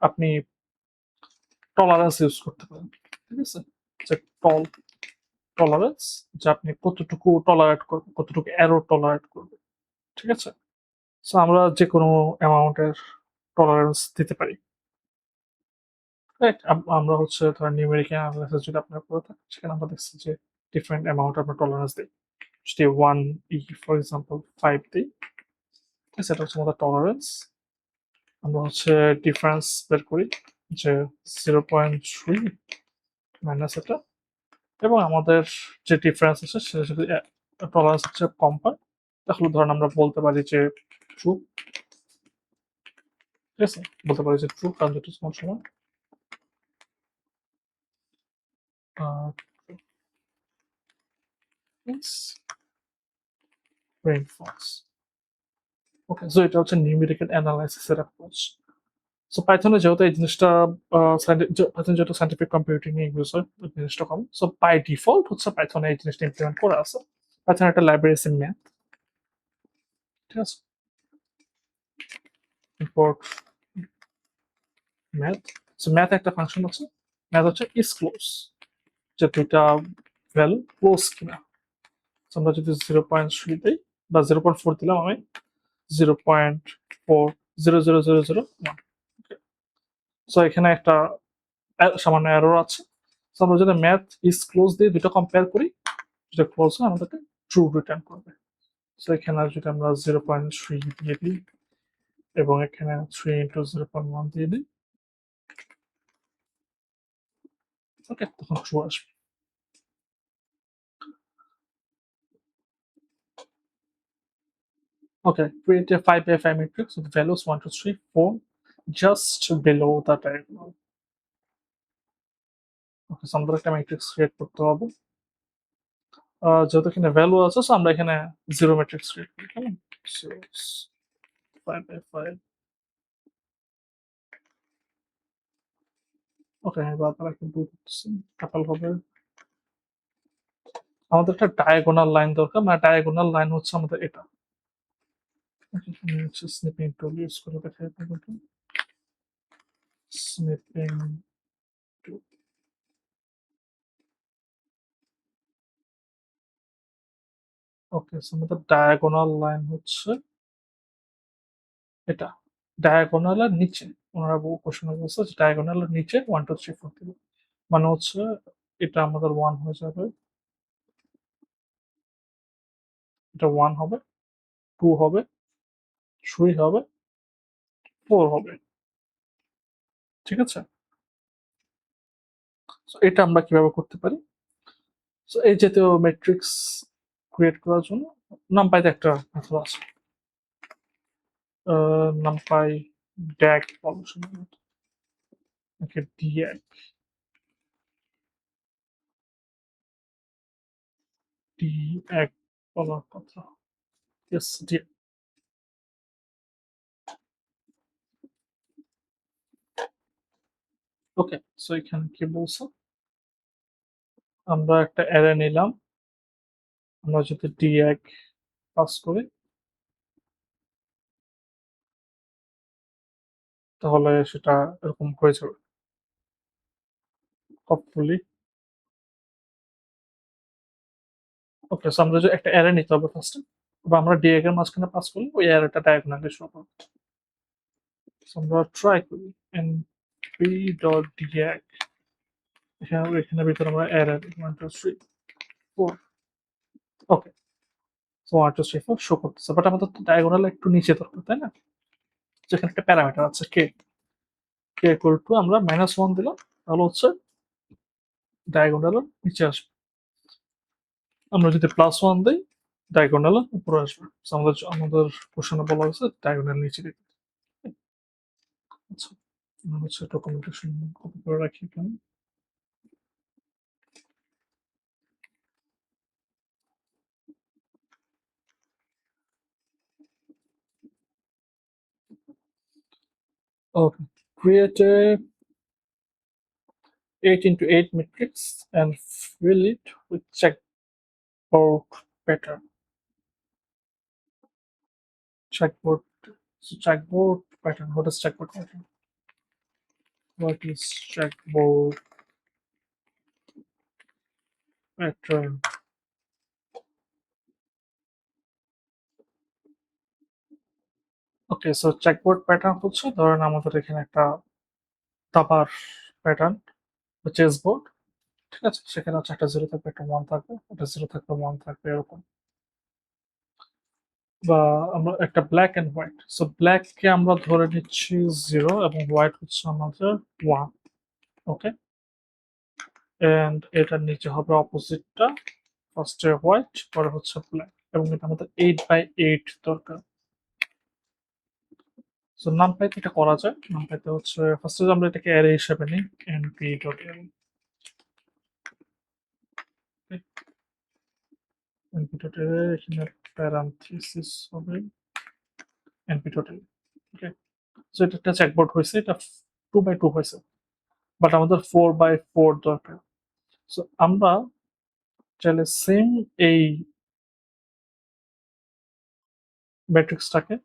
Speaker 1: আপনি টলারেন্স ইউজ করতে পারেন, ঠিক আছে? যে টলারেন্স, যে আপনি কতটুকু টলারেট করবেন, কতটুকু এরর টলারেট করবেন, ঠিক আছে? সো আমরা যে কোনো অ্যামাউন্টের টলারেন্স দিতে পারি, রাইট? আমরা হচ্ছে ধরেন নিউমেরিক্যাল অ্যানালাইসিস যদি আপনার করে থাকেন, সেখানে আমরা দেখছি যে ডিফারেন্ট অ্যামাউন্ট আমরা টলারেন্স দিই। যদি 1 ফর এক্সাম্পল 5 দিই, সেটা হচ্ছে আমাদের টলারেন্স। আমরা হচ্ছে ডিফারেন্স বের করি যে 0.3 মাইনাস এটা, এবং আমাদের যে ডিফারেন্স আছে সেটা যদি টলারেন্স হচ্ছে কম হয়, তাহলে ধরেন আমরা বলতে পারি যে ট্রু, ঠিক আছে? বলতে পারি যে ট্রু, কারণ যেটা সমান সমান ফলস। ওকে, সো এটা হচ্ছে নিউমেরিক্যাল অ্যানালাইসিসের অ্যাপ্রোচ। সো পাইথনে যেহেতু এই জিনিসটা পাইথন যেহেতু সাইন্টিফিক কম্পিউটিং এ ইউজ হয়, ওই জিনিসটা কম। সো বাই ডিফল্ট হচ্ছে পাইথনে এই জিনিসটা ইমপ্লিমেন্ট করা আছে। পাইথন একটা লাইব্রেরি আছে ম্যাথ, ঠিক আছে? Import math. সো ম্যাথ একটা ফাংশন আছে, ম্যাথ হচ্ছে ইজ ক্লোজ, যে দুইটা ভ্যালু ক্লোজ কিনা। So আমরা যদি 0.3 দিই বা 0.4 দিলাম আমি, 0.400001, সো এখানে একটা সামান্য এরর আছে। সো আমরা যদি ম্যাথ ইজ ক্লোজ দিয়ে দুটো কম্পেয়ার করি, যেটা ক্লোজ হয় আমাদেরকে ট্রু রিটার্ন করবে। সো এখানে যদি আমরা 0.3 দিয়ে দিই এবং এখানে 3 ইন্টু 0.1 দিয়ে দিই, ওকে, তখন ট্রু আসবে। Okay, create a 5 by 5 matrix with values 1, 2, 3, 4 just below the diagonal. Okay, so আমাদের একটা ম্যাট্রিক্স ক্রিয়েট করতে হবে। যেহেতু এখানে ভ্যালু আছে, সো আমরা এখানে জিরো ম্যাট্রিক্স ক্রিয়েট করি, কেমন? So 5 by 5। ওকে, এবার আপনারা কিন্তু কাপাল হবে। আমাদের একটা ডায়াগোনাল লাইন দরকার, মানে ডায়াগোনাল লাইন হচ্ছে আমাদের এটা। এখানে হচ্ছে স্নিপিং টুল ইউজ করে দেখাই আপনাদেরকে। Snipping tool. ওকে, সো আমাদের ডায়াগোনাল লাইন হচ্ছে এটা। ডায়াগোনালের নিচে ওনারা কোশ্চেন বলছে যে ডায়াগোনালের নিচে 1 2 3 4 দিবে, মানে হচ্ছে এটা আমাদের 1 হয়ে যাবে, এটা 1 হবে, 2 হবে, 3 হবে, 4 হবে, ঠিক আছে? সো এটা আমরা কিভাবে করতে পারি? সো এই জাতীয় ম্যাট্রিক্স ক্রিয়েট করার জন্য নামপাইতে একটা মেথড আছে, নামপাই ড্যাগ বলো সম্ভবত, ওকে ডিএগ ডিএগ বলার কথা, ইয়েস ডিএগ। ওকে, সো এখানে কি বলছো, আমরা একটা অ্যারে নিলাম, আমরা যদি ডিএগ পাস করি তাহলে সেটা এরকম হয়ে যাবে হপফুলি। ওকে, সো আমরা যে একটা অ্যারে নিতে হবে ফার্স্টে, বা আমরা ডিএগ এর মাঝখানে পাস করলে ওই অ্যারেটা ডায়াগোনালি শো করবে। সো আমরা ট্রাই করি এন্ড বি ডট ডিএগ, এখানে ভিতরে আমরা অ্যারে 1 2 3 4, ওকে, সো 1 2 3 4 শো করতেছে, বাট আমাদের তো ডায়াগোনাল একটু নিচে দরকার, তাই না? যেখানে একটা প্যারামিটার আছে কে, কে ইকুয়াল টু আমরা -1 দিলাম, তাহলে হচ্ছে ডায়াগোনাল নিচে আসবে। আমরা যদি +1 দিই ডায়াগোনাল উপরে আসবে। So আমাদের কোশ্চেনে বলা হয়েছে ডায়াগোনাল নিচে দিতে। আচ্ছা, আমরা হচ্ছে ডকুমেন্টেশন কপি করে রাখি এখানে। Okay, create a 8 into 8 matrix and fill it with checkboard pattern. Checkboard, so checkboard pattern. What is checkboard pattern? What is checkboard pattern? Okay, so checkboard pattern হচ্ছে ধরেন আমাদের এখানে একটা দাবার প্যাটার্ন, চেস বোর্ড, ঠিক আছে? সেখানে হচ্ছে একটা 0 থাকবে, একটা 1 থাকবে, একটা 0 থাকবে, 1 থাকবে এরকম। বা আমরা একটা black and white. So black কে আমরা ধরে নিচ্ছি 0 এবং হোয়াইট হচ্ছে আমাদের 1, ওকে? এন্ড এটার নিচে হবে অপোজিটটা, ফার্স্টে হোয়াইট পরে হচ্ছে ব্ল্যাক, এবং এটা আমাদের 8 বাই 8 দরকার। সো নামপাইতে এটা করা যায়। নামপাইতে হচ্ছে ফার্স্টে আমরা এটাকে অ্যারে হিসেবে নিই, np.array, np.array, এখানে প্যারান্থিসিস হবে np.array, ওকে? সো এটা একটা চেকবোর্ড হয়েছে, এটা 2 বাই 2 হয়েছে, বাট আমাদের 4 বাই 4 দরকার। সো আমরা চাইলে সেম এই ম্যাট্রিক্সটাকে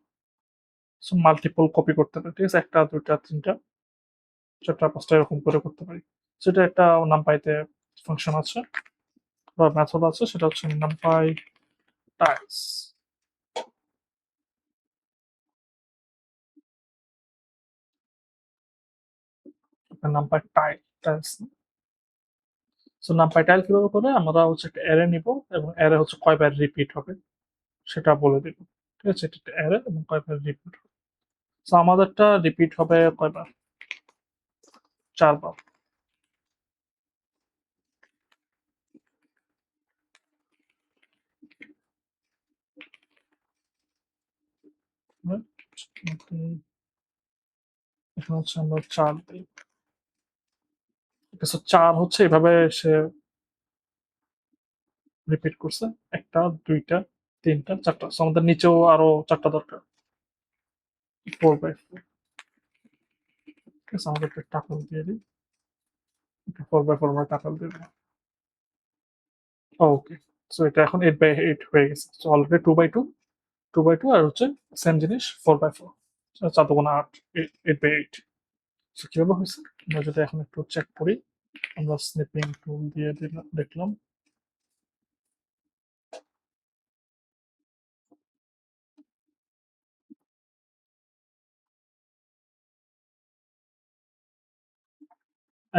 Speaker 1: মাল্টিপল কপি করতে পারি, ঠিক আছে? 1টা 2টা 3টা 4টা 5টা এরকম করে করতে পারি। সেটা একটা নামপাইতে ফাংশন আছে বা মেথড আছে, সেটা হচ্ছে NumPy tiles, NumPy tiles. So NumPy tile কিভাবে করে, আমরা হচ্ছে একটা অ্যারে নিব এবং অ্যারে হচ্ছে কয়বার রিপিট হবে সেটা বলে দিব, ঠিক আছে? এটা একটা অ্যারে এবং কয়বার রিপিট হবে। সো আমাদেরটা রিপিট হবে কয়বার, 4 বার। right? এখানে হচ্ছে আমরা 4 দিই। সো 4 হচ্ছে এভাবে সে রিপিট করছে, 1টা 2টা 3টা 4টা। সো আমাদের নিচেও আরো 4টা দরকার, 4 বাই 4, ঠিক আছে? আমাদের একটা টাকল দিয়ে দিই, 4 বাই 4 আমরা টাকল দিয়ে দিই। ওকে, সো এটা এখন 8 বাই 8 হয়ে গেছে। সো অলরেডি 2 বাই 2, 2 বাই 2 আর হচ্ছে সেম জিনিস 4 বাই 4, 4 দুগুণে 8, 8 বাই 8। সো কিভাবে হয়েছে আমরা যদি এখন একটু চেক করি, আমরা স্নিপিং টুল দিয়ে দিলাম, দেখলাম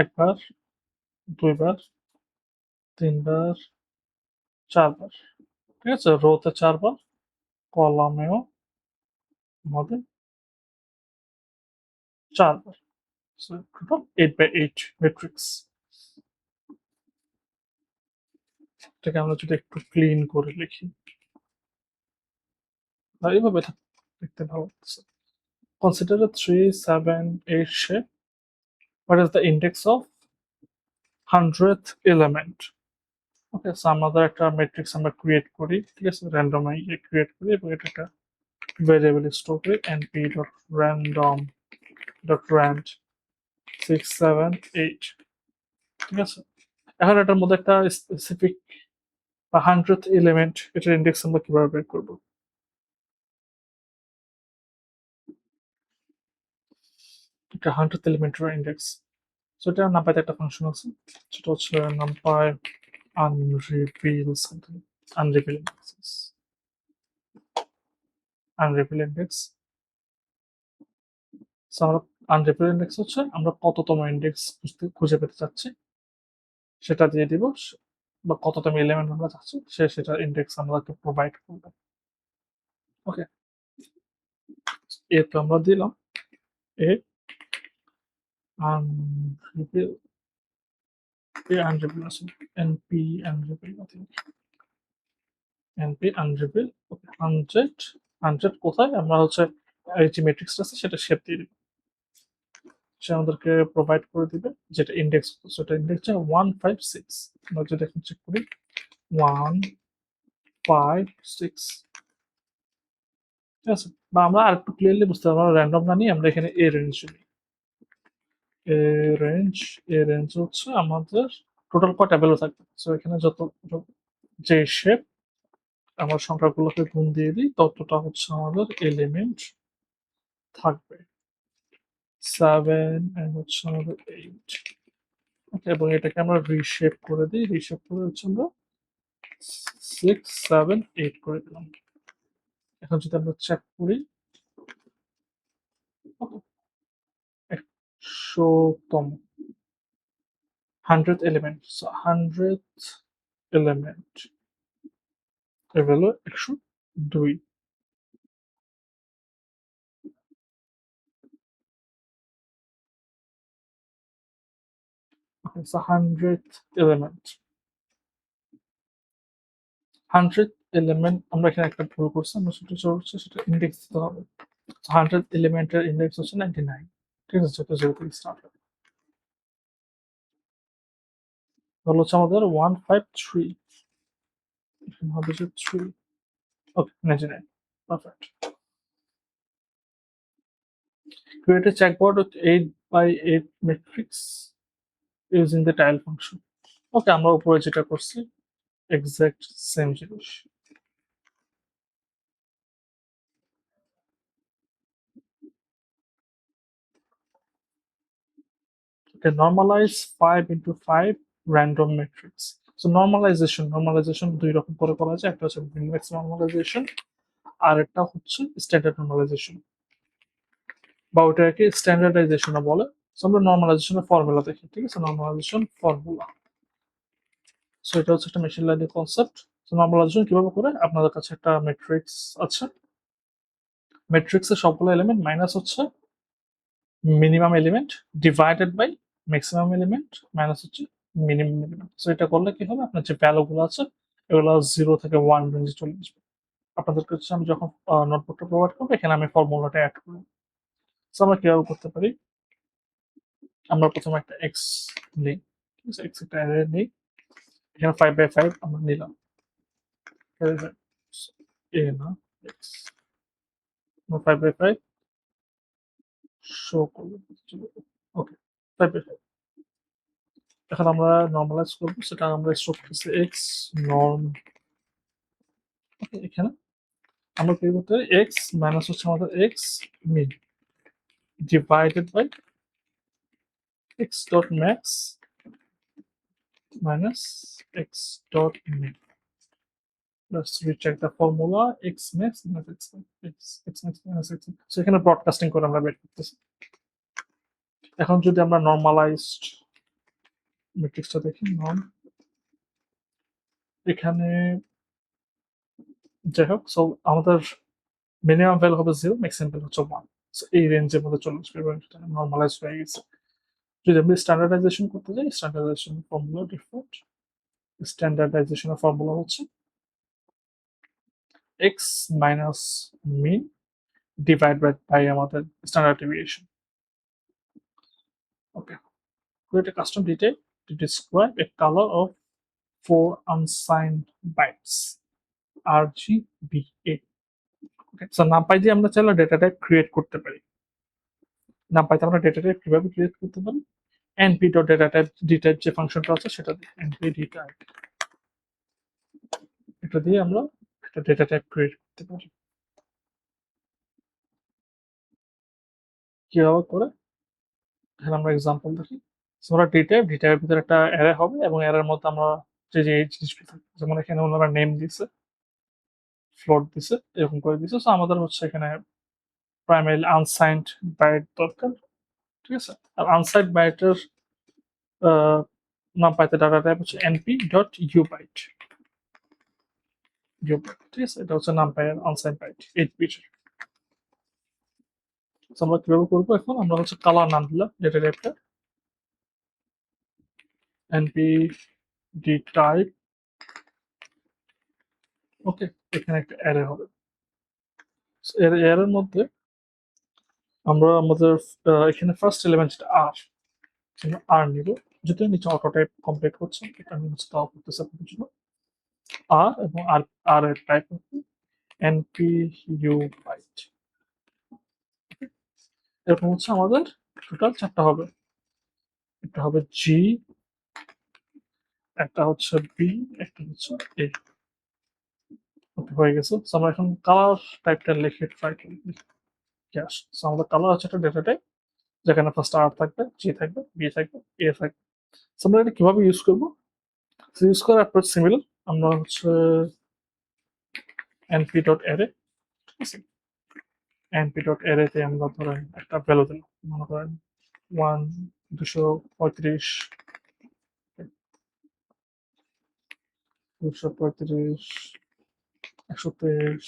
Speaker 1: একবার, দুইবার, তিনবার, 4 বার, ঠিক আছে? রোতে 4 বার, কলামেও আমাদের 4 বার। So total 8 by 8 matrix. এটাকে আমরা যদি একটু ক্লিন করে লিখি, এইভাবে দেখতে ভালো লাগছে। Consider a 3, 7, 8 shape. What is the index of 100th element? Okay, so আমাদের একটা ম্যাট্রিক্স আমরা ক্রিয়েট করি, ঠিক আছে, র্যান্ডম ক্রিয়েট করি এবং এটা একটা ভেরিয়েবল স্টোর করি np dot random dot RAND 6, 7, 8, ঠিক আছে। এখন এটার মধ্যে একটা স্পেসিফিক বা 100th এলিমেন্ট, এটার ইন্ডেক্স আমরা কিভাবে বের করব? এটা 100th এলিমেন্টের ইন্ডেক্স। সো এটা নাম্পাইতে একটা ফাংশন আছে, সেটা হচ্ছে নাম্পাই unreveal something, unreveal indexes, unreveal index। So আমরা আনরিপিটেড ইন্ডেক্স হচ্ছে আমরা কততম ইন্ডেক্স খুঁজে পেতে চাচ্ছি সেটা দিয়ে দিব, বা কততম এলিমেন্ট আমরা চাচ্ছি সেটা ইন্ডেক্স আমাদেরকে প্রোভাইড করবে। ওকে, এ তো আমরা দিলাম এ আনরিপিল, এ আনরিপিল আছে এনপি আনরিপিল, এনপি আনরিপিল। ওকে, 100 কোথায় আমরা হচ্ছে এই যে ম্যাট্রিক্সটা আছে সেটা শেপ দিয়ে দিব, সে আমাদেরকে প্রোভাইড করে দিবে যেটা ইন্ডেক্স, সেটা ইন্ডেক্স 156। আমরা যদি এখন চেক করি 156, ঠিক আছে। বা আমরা আরেকটু ক্লিয়ারলি বুঝতে পারবো, র্যান্ডম না নিয়ে আমরা এখানে এ রেঞ্জ নিই। এ রেঞ্জ হচ্ছে আমাদের টোটাল কয়টা ভ্যালু থাকবে। সো এখানে যে শেপ আমরা সংখ্যাগুলোকে গুণ দিয়ে দিই ততটা হচ্ছে আমাদের এলিমেন্ট থাকবে। 7 এন্ড হচ্ছে আমাদের 8। ওকে, এবং এটাকে আমরা রিশেপ করে দিই, রিশেপ করে হচ্ছে আমরা 6, 7, 8 করে দিলাম। এখন যদি আমরা চেক করি 100তম 100th element, so 100th element এর value 102। Okay, so 100th element, 100th element আমরা এখানে একটা ভুল করছি, আমরা সেটা হচ্ছে সেটা ইন্ডেক্স দিতে হবে। 100th এলিমেন্টের ইন্ডেক্স হচ্ছে 99, ঠিক আছে, যেটা 0 থেকে স্টার্ট হবে। তাহলে হচ্ছে আমাদের 153, এখানে হবে যে 3। ওকে, 99, perfect. Create a checkboard with 8 by 8 matrix using the tile function. ওকে, আমরা উপরে যেটা করছি এক্সাক্ট সেম জিনিস। Okay, normalize 5 into 5 random matrix. So normalization দুই রকম করে করা যায়, একটা হচ্ছে min-max normalization আর একটা হচ্ছে স্ট্যান্ডার্ড নরমালাইজেশন, বা ওটাকে স্ট্যান্ডার্ডাইজেশনও বলে। সো আমরা নরমালাইজেশনের ফর্মুলা দেখি, ঠিক আছে, নরমালাইজেশন ফর্মুলা। সো এটা হচ্ছে একটা machine learning concept. So normalization কিভাবে করে, আপনাদের কাছে একটা ম্যাট্রিক্স আছে, ম্যাট্রিক্সের সবগুলো এলিমেন্ট মাইনাস হচ্ছে minimum element divided by maximum element minus হচ্ছে মিনিমাম এলিমেন্ট। সো এটা করলে কি হবে, আপনার যে ভ্যালুগুলো আছে এগুলো 0 থেকে 1 রেঞ্জে চলে আসবে। আপনাদের কাছে আমি যখন নোটবুকটা প্রোভাইড করবো এখানে আমি ফর্মুলাটা অ্যাড করব। সো আমরা কিভাবে করতে পারি, আমরা প্রথমে একটা এক্স নিই, ঠিক আছে, এক্স একটা অ্যারে নিই, এখানে 5/5 আমরা নিলাম, এ না এক্স, 5/5 শো করবো। ওকে, 5/5। এখন আমরা নর্মালাইজ করবো, সেটা আমরা স্টোর করতেছি এক্স নর্ম। ওকে, এখানে আমরা কি করতে পারি, এক্স মাইনাস হচ্ছে আমাদের X mean divided by X dot max minus X dot mean. Let's recheck the formula x max minus x max minus x min. So এখানে ব্রডকাস্টিং করে আমরা বের করতেছি। এখন যদি আমরা নরমালাইজড ম্যাট্রিক্সটা দেখি, নর্ম, এখানে যাই হোক, সো আমাদের মিনিমাম ভ্যালু হবে 0, ম্যাক্সিমাম ভ্যালু হচ্ছে 1। সো এই রেঞ্জের মধ্যে চলে আসবে এবং এটা নরমালাইজ হয়ে গেছে। যদি আমি স্ট্যান্ডার্ডাইজেশন করতে যাই, স্ট্যান্ডার্ডাইজেশন ফর্মুলা ডিফল্ট স্ট্যান্ডার্ডাইজেশনের ফর্মুলা হচ্ছে x minus mean divide by আমাদের standard deviation. Okay, create a custom detail to describe a color of 4 unsigned bytes RGBA. Okay, so NumPy দিয়ে আমরা চাইলে ডেটা টাইপ ক্রিয়েট করতে পারি। নামপাইতে আমরা ডেটা টাইপ কিভাবে ক্রিয়েট করতে পারি? np.datatype dtype যে ফাংশনটা আছে সেটা দিয়ে np.dtype এটা দিয়ে আমরা একটা ডেটা টাইপ ক্রিয়েট করতে পারি। কিভাবে করে এখানে আমরা এক্সাম্পল দেখি। আমরা ডিটাইপের ভিতরে একটা অ্যারে হবে এবং অ্যারের মধ্যে আমরা যে জিনিসগুলো থাকবে, যেমন এখানে ওনারা নেম দিছে, ফ্লোট দিছে, এরকম করে দিছে। সো আমাদের হচ্ছে এখানে প্রাইমারি আনসাইন্ড বাইট দরকার, ঠিক আছে? আর আনসাইন্ড বাইটের নাম পাইতে ডাটা টাইপ হচ্ছে np.ubyte, ঠিক আছে? এটা হচ্ছে নাম পাই আনসাইন্ড বাইট 8 বিটের। আমরা কিভাবে করবো? এখন আমরা হচ্ছে কালার নাম দিলাম ডেটা টাইপটা np.dtype। ওকে, এখানে একটা অ্যারে হবে। এর মধ্যে আমরা আমাদের এখানে ফার্স্ট এলিমেন্ট যেটা আর নিব, যেটা নিচে অটো টাইপ কমপ্লিট হচ্ছে, এটা আমি হচ্ছে তাও করতেছি আপনাদের জন্য। আর এবং আর এর টাইপ হচ্ছে np.ubyte। এরকম হচ্ছে আমাদের টোটাল 4টা হবে। একটা হবে জি, একটা হচ্ছে বি, একটা হচ্ছে এ। ওকে, হয়ে গেছে। সো আমরা এখন কালার টাইপটা লিখে ট্রাই করি। ক্যাশ, সো আমাদের কালার হচ্ছে একটা ডেটা টাইপ যেখানে ফার্স্ট আর থাকবে, জি থাকবে, বি থাকবে, এ থাকবে। সো আমরা এটা কিভাবে ইউজ করবো? ইউজ করার অ্যাপ্রোচ সিমিলার। আমরা হচ্ছে np.array, ঠিক আছে? np.array তে আমরা ধরেন একটা ভ্যালু দিলাম, মনে করেন 1 235 235 123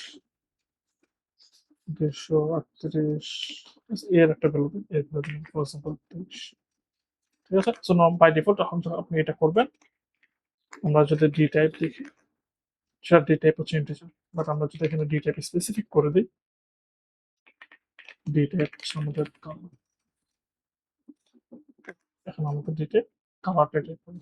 Speaker 1: 238 এর একটা ভ্যালু দিন, এর ভ্যালু দিন ফর এক্সাম্পল 23, ঠিক আছে? সো বাই ডিফল্ট যখন আপনি এটা করবেন, আমরা যদি ডি টাইপ দেখি, সেটা ডি টাইপ হচ্ছে ইন্টিজার, বাট আমরা যদি এখানে ডি টাইপ স্পেসিফিক করে দিই, ডি টাইপ হচ্ছে আমাদের কালার। এখন আমাদের ডি টাইপ কালার টাইপ করি।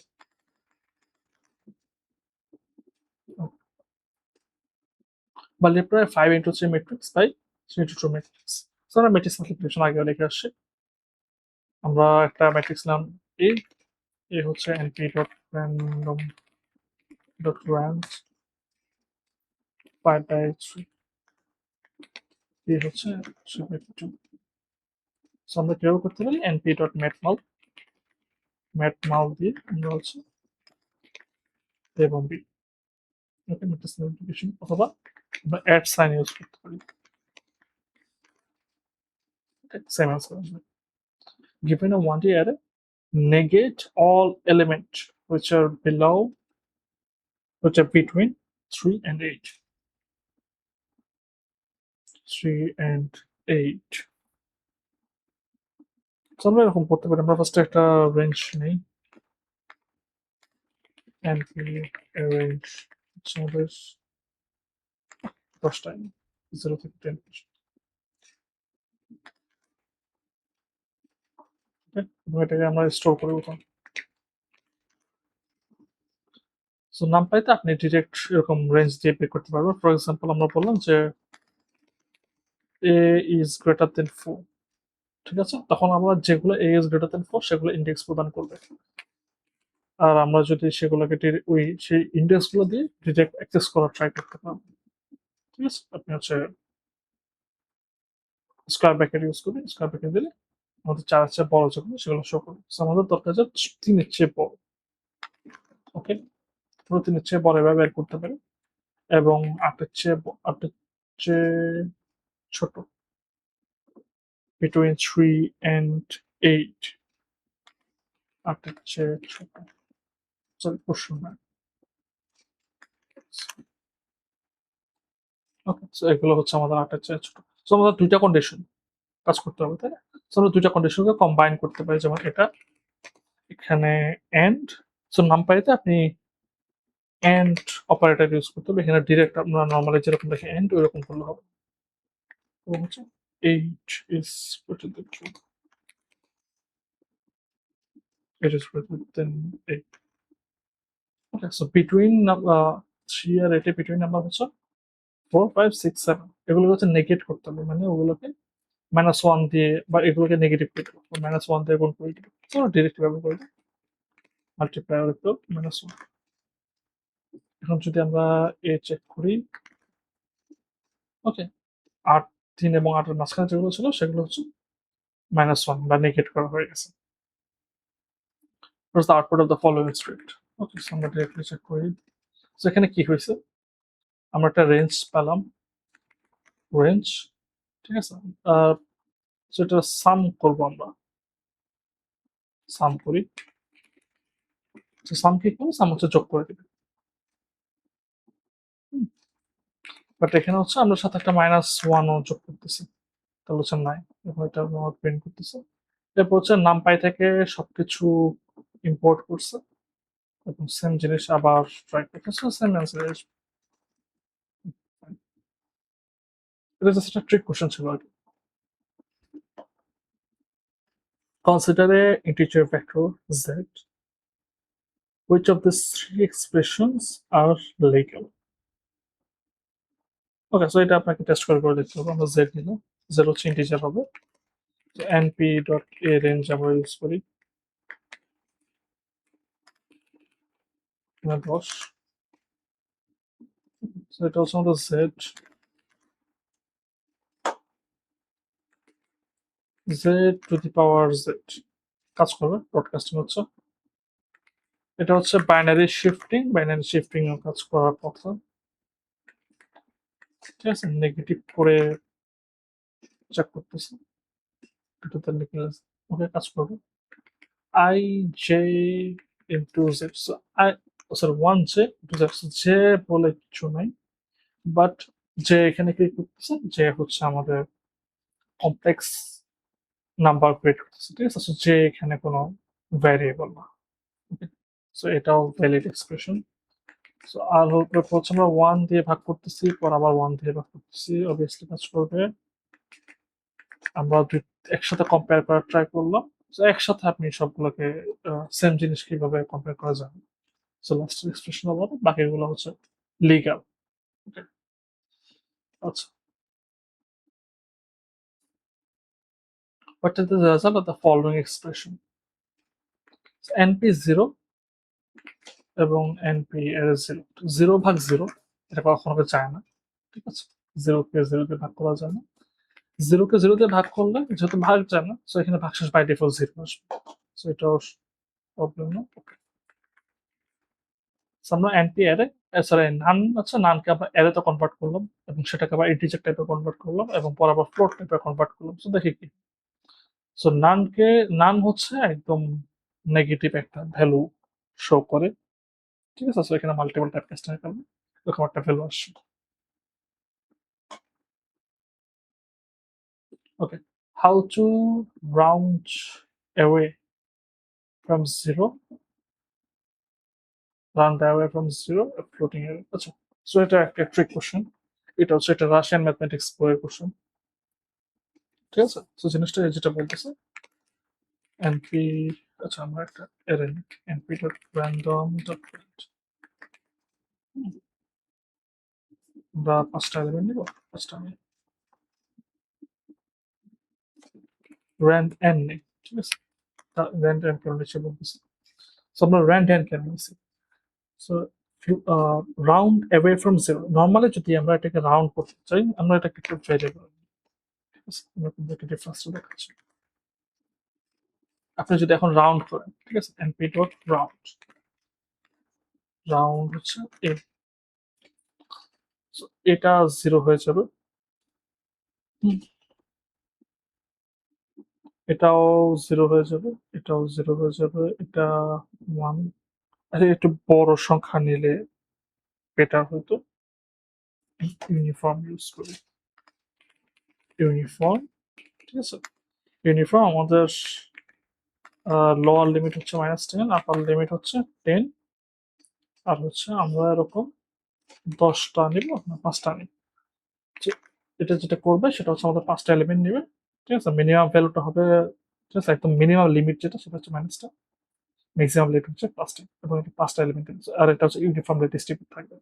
Speaker 1: প্রায় 5 into 3 matrix by 3 into 2 matrix. So আমরা ম্যাট্রিক্স মাল্টিপ্লিকেশন আগে লিখে আসছি। আমরা একটা ম্যাট্রিক্স নাম এ, এ হচ্ছে np.random.range 5/3, এ হচ্ছে 2। সো আমরা কিভাবে করতে পারি? np.matmal দিয়ে আমরা হচ্ছে এবং বি, ওকে, ম্যাট্রিক্স মাল্টিপ্লিকেশন, অথবা আমরা অ্যাড সাইন ইউজ করতে পারি। সেম আনসার আসবে। Given a 1D array, negate all elements which are between 3 and 8. 3 and 8. So আমরা এরকম করতে পারি। আমরা ফার্স্টে একটা রেঞ্জ নেই, np range হচ্ছে আমাদের 10 টাইম 0 থেকে 10 পর্যন্ত। এবং এটাকে আমরা স্টোর করে উঠাম। সো নামপাইতে আপনি ডিরেক্ট এরকম রেঞ্জ দিয়ে বের করতে পারবেন। ফর এক্সাম্পল আমরা বললাম যে a is greater than 4, ঠিক আছে? তখন আমরা যেগুলো a is greater than 4 সেগুলো ইন্ডেক্স প্রদান করবে। আর আমরা যদি সেগুলোকে সেই ইন্ডেক্স গুলো দিয়ে ডিরেক্ট অ্যাক্সেস করার ট্রাই করতে পারবো, ঠিক আছে? আপনি হচ্ছে স্কোয়ার ব্র্যাকেট ইউজ করি, স্কোয়ার ব্র্যাকেট দিলে আমাদের 4 এর চেয়ে বড় যেগুলো সেগুলো শো করবে। সো আমাদের দরকার যে 3 এর চেয়ে বড়। ওকে, পুরো 3 এর চেয়ে বড় এভাবে বের করতে পারি, এবং 8 এর চেয়ে ছোট, between 3 and 8, 8 এর চেয়ে ছোট, সরি প্রশ্ন না। ওকে, সো এগুলো হচ্ছে আমাদের 8 এর চেয়ে ছোট। সো আমাদের 2টা কন্ডিশন কাজ করতে হবে, তাই না? সো আমরা 2টা কন্ডিশনকে কম্বাইন করতে পারি, যেমন এটা এখানে এন্ড। সো নামপাইতে আপনি এন্ড অপারেটর ইউজ করতে হবে। এখানে ডিরেক্ট আমরা নর্মালি যেরকম দেখি এন্ড ওইরকম করলে হবে। এবং হচ্ছে 8 is greater than 2, 8 is greater than 8. Okay, so between 3 R 8 between number হচ্ছে 4 5 6 7, এগুলো হচ্ছে নেগেট করতে হবে, মানে ওগুলোকে -1 দিয়ে বা এগুলোকে নেগেটিভ করে দেবো, -1 দিয়ে গুণ করে দেবো। তো ডিরেক্ট ব্যবহার করে দিই, মাল্টিপ্লায়ার উইথ -1। এখন যদি আমরা চেক করি, ওকে, 8 3 এবং 8 এর মাঝখানে যেগুলো ছিল সেগুলো হচ্ছে -1 বা নেগেট করা হয়ে গেছে। What's the output of the following script? Okay, so আমরা ডিরেক্টলি চেক করি। সো এখানে কি হয়েছে, আমরা একটা রেঞ্জ পেলাম, রেঞ্জ, ঠিক আছে। সো এটা সাম করবো, আমরা সাম করি। সাম কি করবো, সাম হচ্ছে যোগ করে দিবে। বাট এখানে হচ্ছে আমরা সাথে একটা -1ও যোগ করতেছি, তাহলে হচ্ছে 9। এখন এটা প্রিন্ট করতেছে। এরপর হচ্ছে নামপাই থেকে সবকিছু ইম্পোর্ট করছে এবং সেম জিনিস আবার ট্রাই করতেছে, সেম অ্যান্সার আসবে। এটা জাস্ট একটা ট্রিক কোশ্চেন ছিল আর কি। Consider a integer vector z. Which of these three expressions are legal? Okay, so এটা আপনাকে টেস্ট করে দেখতে হবে। আমরা z নিলাম, z হচ্ছে ইন্টিজার হবে। তো np ডট a রেঞ্জ আমরা ইউজ করি, 10। সো এটা হচ্ছে আমাদের z to the power z কাজ করবে। ব্রডকাস্টিং হচ্ছে, এটা হচ্ছে বাইনারি শিফটিং এর কাজ করার কথা, ঠিক আছে। নেগেটিভ করে চেক করতেছে, এটা তো লিখে ওকে কাজ করবে। I j into z, so I, sorry, 1j into z, j বলে কিছু নাই, বাট যে এখানে কি করতেছে, যে হচ্ছে আমাদের কমপ্লেক্স নাম্বার ক্রিয়েট করতেছে, ঠিক আছে। সো যে এখানে কোনো ভ্যারিয়েবল না, সো এটাও ভ্যালিড এক্সপ্রেশন। সো আর হচ্ছে আমরা 1 দিয়ে ভাগ করতেছি, পর আবার 1 দিয়ে ভাগ করতেছি, অবভিয়াসলি কাজ করবে। আমরা একসাথে কম্পেয়ার করার ট্রাই করলাম, তো একসাথে আপনি সবগুলোকে সেম জিনিস কিভাবে কম্পেয়ার করা যায়। সো লাস্টের এক্সপ্রেশন আবার, বাকিগুলো হচ্ছে লিগ্যাল। ওকে, আচ্ছা। What is the result of the following expression? So, np 0 এবং np এর 0, 0 ভাগ 0 এটা কখনো যায় না, ঠিক আছে। 0 কে 0 দিয়ে ভাগ করা যায় না, 0 কে 0 দিয়ে ভাগ করলে যেহেতু ভাগ যায় না, সো এখানে ভাগশেষ বাই ডিফল্ট 0 আসবে। সো এটাও প্রবলেম না। সো আমরা np অ্যারে, সরি নান আছে, নানকে আমরা অ্যারেতে কনভার্ট করলাম এবং সেটাকে আবার ইন্টিজার টাইপে কনভার্ট করলাম এবং পর আবার ফ্লোট টাইপে কনভার্ট করলাম। সো দেখি কি। সো নান হচ্ছে একদম নেগেটিভ একটা ভ্যালু শো করে, ঠিক আছে। সো এখানে মাল্টিপল টাইপ কাস্টের কারণে এরকম একটা ভ্যালু আসছে। Okay, how to round away from zero, round away from zero floating array. আচ্ছা, সো এটা একটা ট্রিক কোশ্চেন, এটা হচ্ছে একটা রাশিয়ান ম্যাথমেটিক্স বইয়ের কোশ্চেন, ঠিক আছে। সো জিনিসটা যেটা বলতেছে np, আচ্ছা আমরা একটা array np dot random dot আমরা 5টা এলিমেন্ট নিব, 5টা নিয়ে র্যান্ড n নেই, ঠিক আছে। র্যান্ড n কেন নিচ্ছে বলতেছি, সো আমরা র্যান্ড n কেন নিচ্ছি। So round away from zero, normally যদি আমরা এটাকে রাউন্ড করতে চাই, আমরা এটাকে একটা ভ্যারিয়েবল, ঠিক আছে। আমরা কিন্তু ডিফারেন্সটা দেখাচ্ছি। আপনি যদি এখন রাউন্ড করেন, ঠিক আছে, np ডট রাউন্ড, রাউন্ড হচ্ছে a, সো এটা 0 হয়ে যাবে, এটাও 0 হয়ে যাবে, এটাও 0 হয়ে যাবে, এটা 1। আরে একটু বড় সংখ্যা নিলে বেটার হতো। ইউনিফর্ম ইউজ করি, ইউনিফর্ম, ঠিক আছে। ইউনিফর্ম আমাদের লোয়ার লিমিট হচ্ছে -10, আপার লিমিট হচ্ছে 10, আর হচ্ছে আমরা এরকম 10টা নিব না 5টা নিব। এটা যেটা করবে সেটা হচ্ছে আমাদের 5টা এলিমেন্ট নেবে, ঠিক আছে? মিনিমাম ভ্যালুটা হবে, ঠিক আছে? একদম মিনিমাম লিমিট যেটা সেটা হচ্ছে -টা, ম্যাক্সিমাম লিমিট হচ্ছে 5টা এবং এটা 5টা এলিমেন্ট আর এটা হচ্ছে ইউনিফর্মলি ডিস্ট্রিবিউট থাকবে।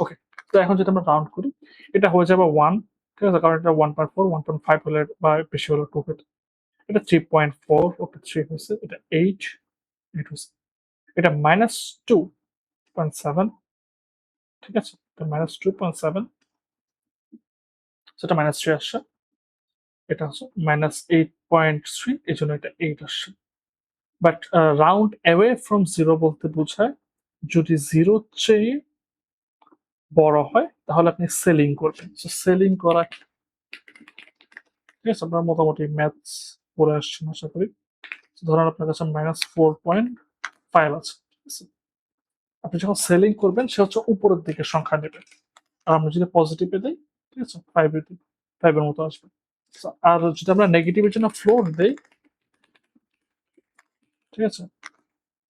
Speaker 1: ওকে, তো এখন যদি আমরা রাউন্ড করি এটা হয়ে যাবে 1, ঠিক আছে? কারণ এটা 1.4 1.5 হলে বা বেশি হলে 2 হতো। এটা 3.4, ওকে 3 হয়েছে, এটা 8 হয়েছে, এটা -2.7, ঠিক আছে? এটা -2.7, সেটা -3 আসছে, এটা হচ্ছে -8.3, এই জন্য এটা 8 আসছে। But round away from zero বলতে বোঝায় যদি জিরোর চেয়ে বড় হয় তাহলে আপনি সেলিং করবেন। সো সেলিং করা, ঠিক আছে? আপনারা মোটামুটি ম্যাথস পড়ে আসছেন আশা করি। ধরেন আপনার কাছে -4.5 আছে, ঠিক আছে? আপনি যখন সেলিং করবেন সে হচ্ছে উপরের দিকে সংখ্যা নেবে। আর আমরা যদি পজিটিভে দেই, ঠিক আছে? 5 এর দিই, 5 এর মতো আসবে। আর যদি আমরা নেগেটিভের জন্য ফ্লোর দেই, ঠিক আছে?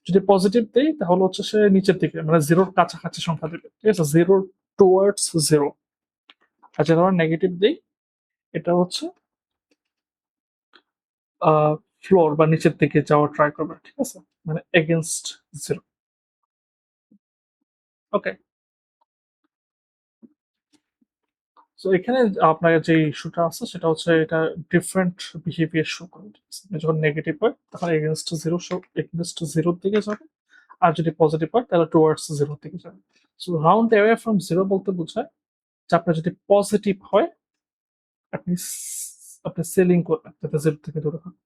Speaker 1: যদি পজিটিভ দেই তাহলে হচ্ছে সে নিচের দিকে মানে জিরোর কাছাকাছি সংখ্যা দেবে, ঠিক আছে? Zero towards zero. আর যদি আমরা নেগেটিভ দেই এটা হচ্ছে ফ্লোর বা নিচের দিকে যাওয়ার ট্রাই করবে, ঠিক আছে? মানে এগেনস্ট জিরো। ওকে, সো এখানে আপনার যে ইস্যুটা আছে সেটা হচ্ছে এটা ডিফারেন্ট বিহেভিয়ার শো করে, ঠিক আছে? যখন নেগেটিভ হয় তখন এগেনস্ট জিরো শো, এগেনস্ট জিরোর দিকে যাবে, আর যদি পজিটিভ হয় তাহলে টুয়ার্ডস জিরোর দিকে যাবে। So round away from zero বলতে বোঝায় যে আপনার যদি পজিটিভ হয় আপনি আপনি সেলিং করবেন যাতে জিরো থেকে দূরে হয়।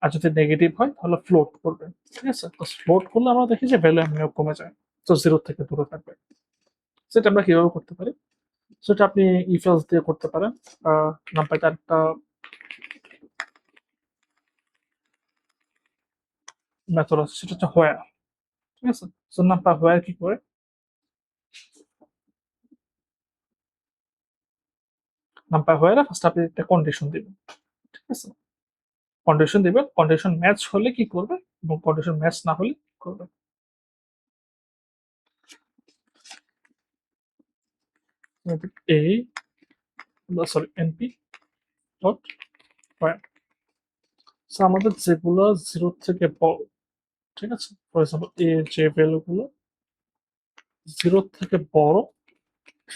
Speaker 1: আর যদি নেগেটিভ হয় তাহলে ফ্লোট করবেন, ঠিক আছে? তো ফ্লোট করলে আমরা দেখি যে ভ্যালু এমনিও কমে যায়, তো জিরো থেকে দূরে থাকবে। সেটা আমরা কিভাবে করতে পারি? সেটা আপনি ইফ এলস দিয়ে করতে পারেন। নাম্বারটা একটা মেথড আছে সেটা হচ্ছে হোয়ার, ঠিক আছে? সো নাম্বার হোয়ার কি করে, নাম্বার হোয়ারে ফার্স্ট আপনি একটা কন্ডিশন দিবেন, ঠিক আছে? কন্ডিশন দিবেন, কন্ডিশন ম্যাচ হলে কি করবে এবং কন্ডিশন ম্যাচ না হলে কি করবে। এই সরি এনপি ডট হোয়ার। সো আমাদের যেগুলো জিরো থেকে বড়, ঠিক আছে? ফর এক্সাম্পল এ যে ভ্যালুগুলো জিরো থেকে বড়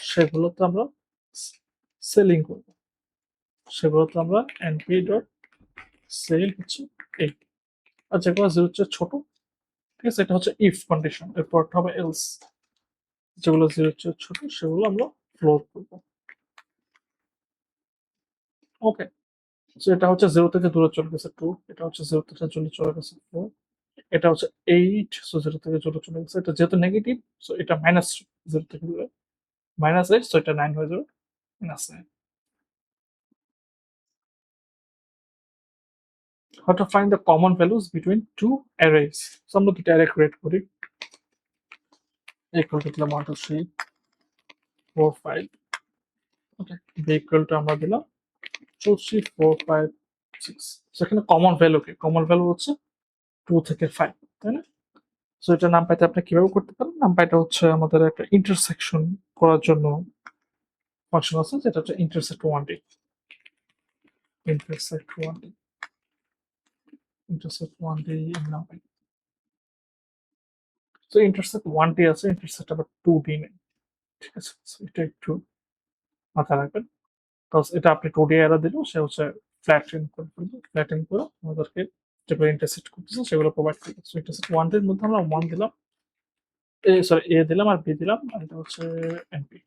Speaker 1: সেগুলোতে আমরা সেলিং করব, সেগুলোতে আমরা এনপি ডট সেল হচ্ছে এই। আর যেগুলো জিরো হচ্ছে ছোট, ঠিক আছে? এটা হচ্ছে ইফ কন্ডিশন, এরপর হবে এলস। যেগুলো জিরো হচ্ছে ছোট সেগুলো আমরা ফ্লোর করবো। ওকে, সো এটা হচ্ছে জিরো থেকে দূরে চলে গেছে 2, এটা হচ্ছে জিরো থেকে চলে গেছে 4, এটা হচ্ছে 8, সো জিরো থেকে দূরে চলে গেছে। এটা যেহেতু নেগেটিভ সো এটা -3, জিরো থেকে দূরে -8, সো এটা 9 হয়ে যাবে, -9। How to find the common values between two arrays? So আমরা দুটো অ্যারে ক্রিয়েট করি, ইকুয়াল টু দিলাম 1 2 3 4 5, ওকে, বি ইকুয়াল টু আমরা দিলাম 2 3 4 5 6। সেখানে কমন ভ্যালু কি, কমন ভ্যালু হচ্ছে 2 থেকে 5, তাই না? সো এটা নাম পাইতে আপনি কিভাবে করতে পারেন, নাম পাইটা হচ্ছে আমাদের একটা ইন্টারসেকশন করার জন্য ফাংশন আছে যেটা হচ্ছে intersect 1D, intersect 1D, intersect 1D নাম পাই। তো ইন্টারসেক্ট 1D আছে, ইন্টারসেক্ট আবার 2D নেই, ঠিক আছে? সো এটা একটু মাথায় রাখবেন। কজ এটা আপনি 2D এরা দিলেও সে হচ্ছে ফ্ল্যাটেন করে ফেলবে, ফ্ল্যাটেন করে আমাদেরকে যেগুলো ইন্টারসেক্ট করতেছে সেগুলো প্রোভাইড করবে। সো ইন্টারসেক্ট 1D এর মধ্যে আমরা 1 দিলাম, সরি এ দিলাম আর বি দিলাম, আর এটা হচ্ছে এনপি,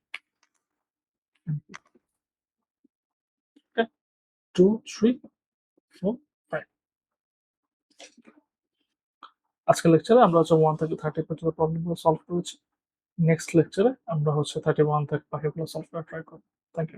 Speaker 1: এনপি, ওকে, 2 3 4 5। আজকের লেকচারে আমরা হচ্ছে 1 থেকে 30 পর্যন্ত প্রবলেমগুলো সলভ করেছি। নেক্সট লেকচারে আমরা হচ্ছে 31 থেকে বাকিগুলো সলভ করার ট্রাই করব। Thank you.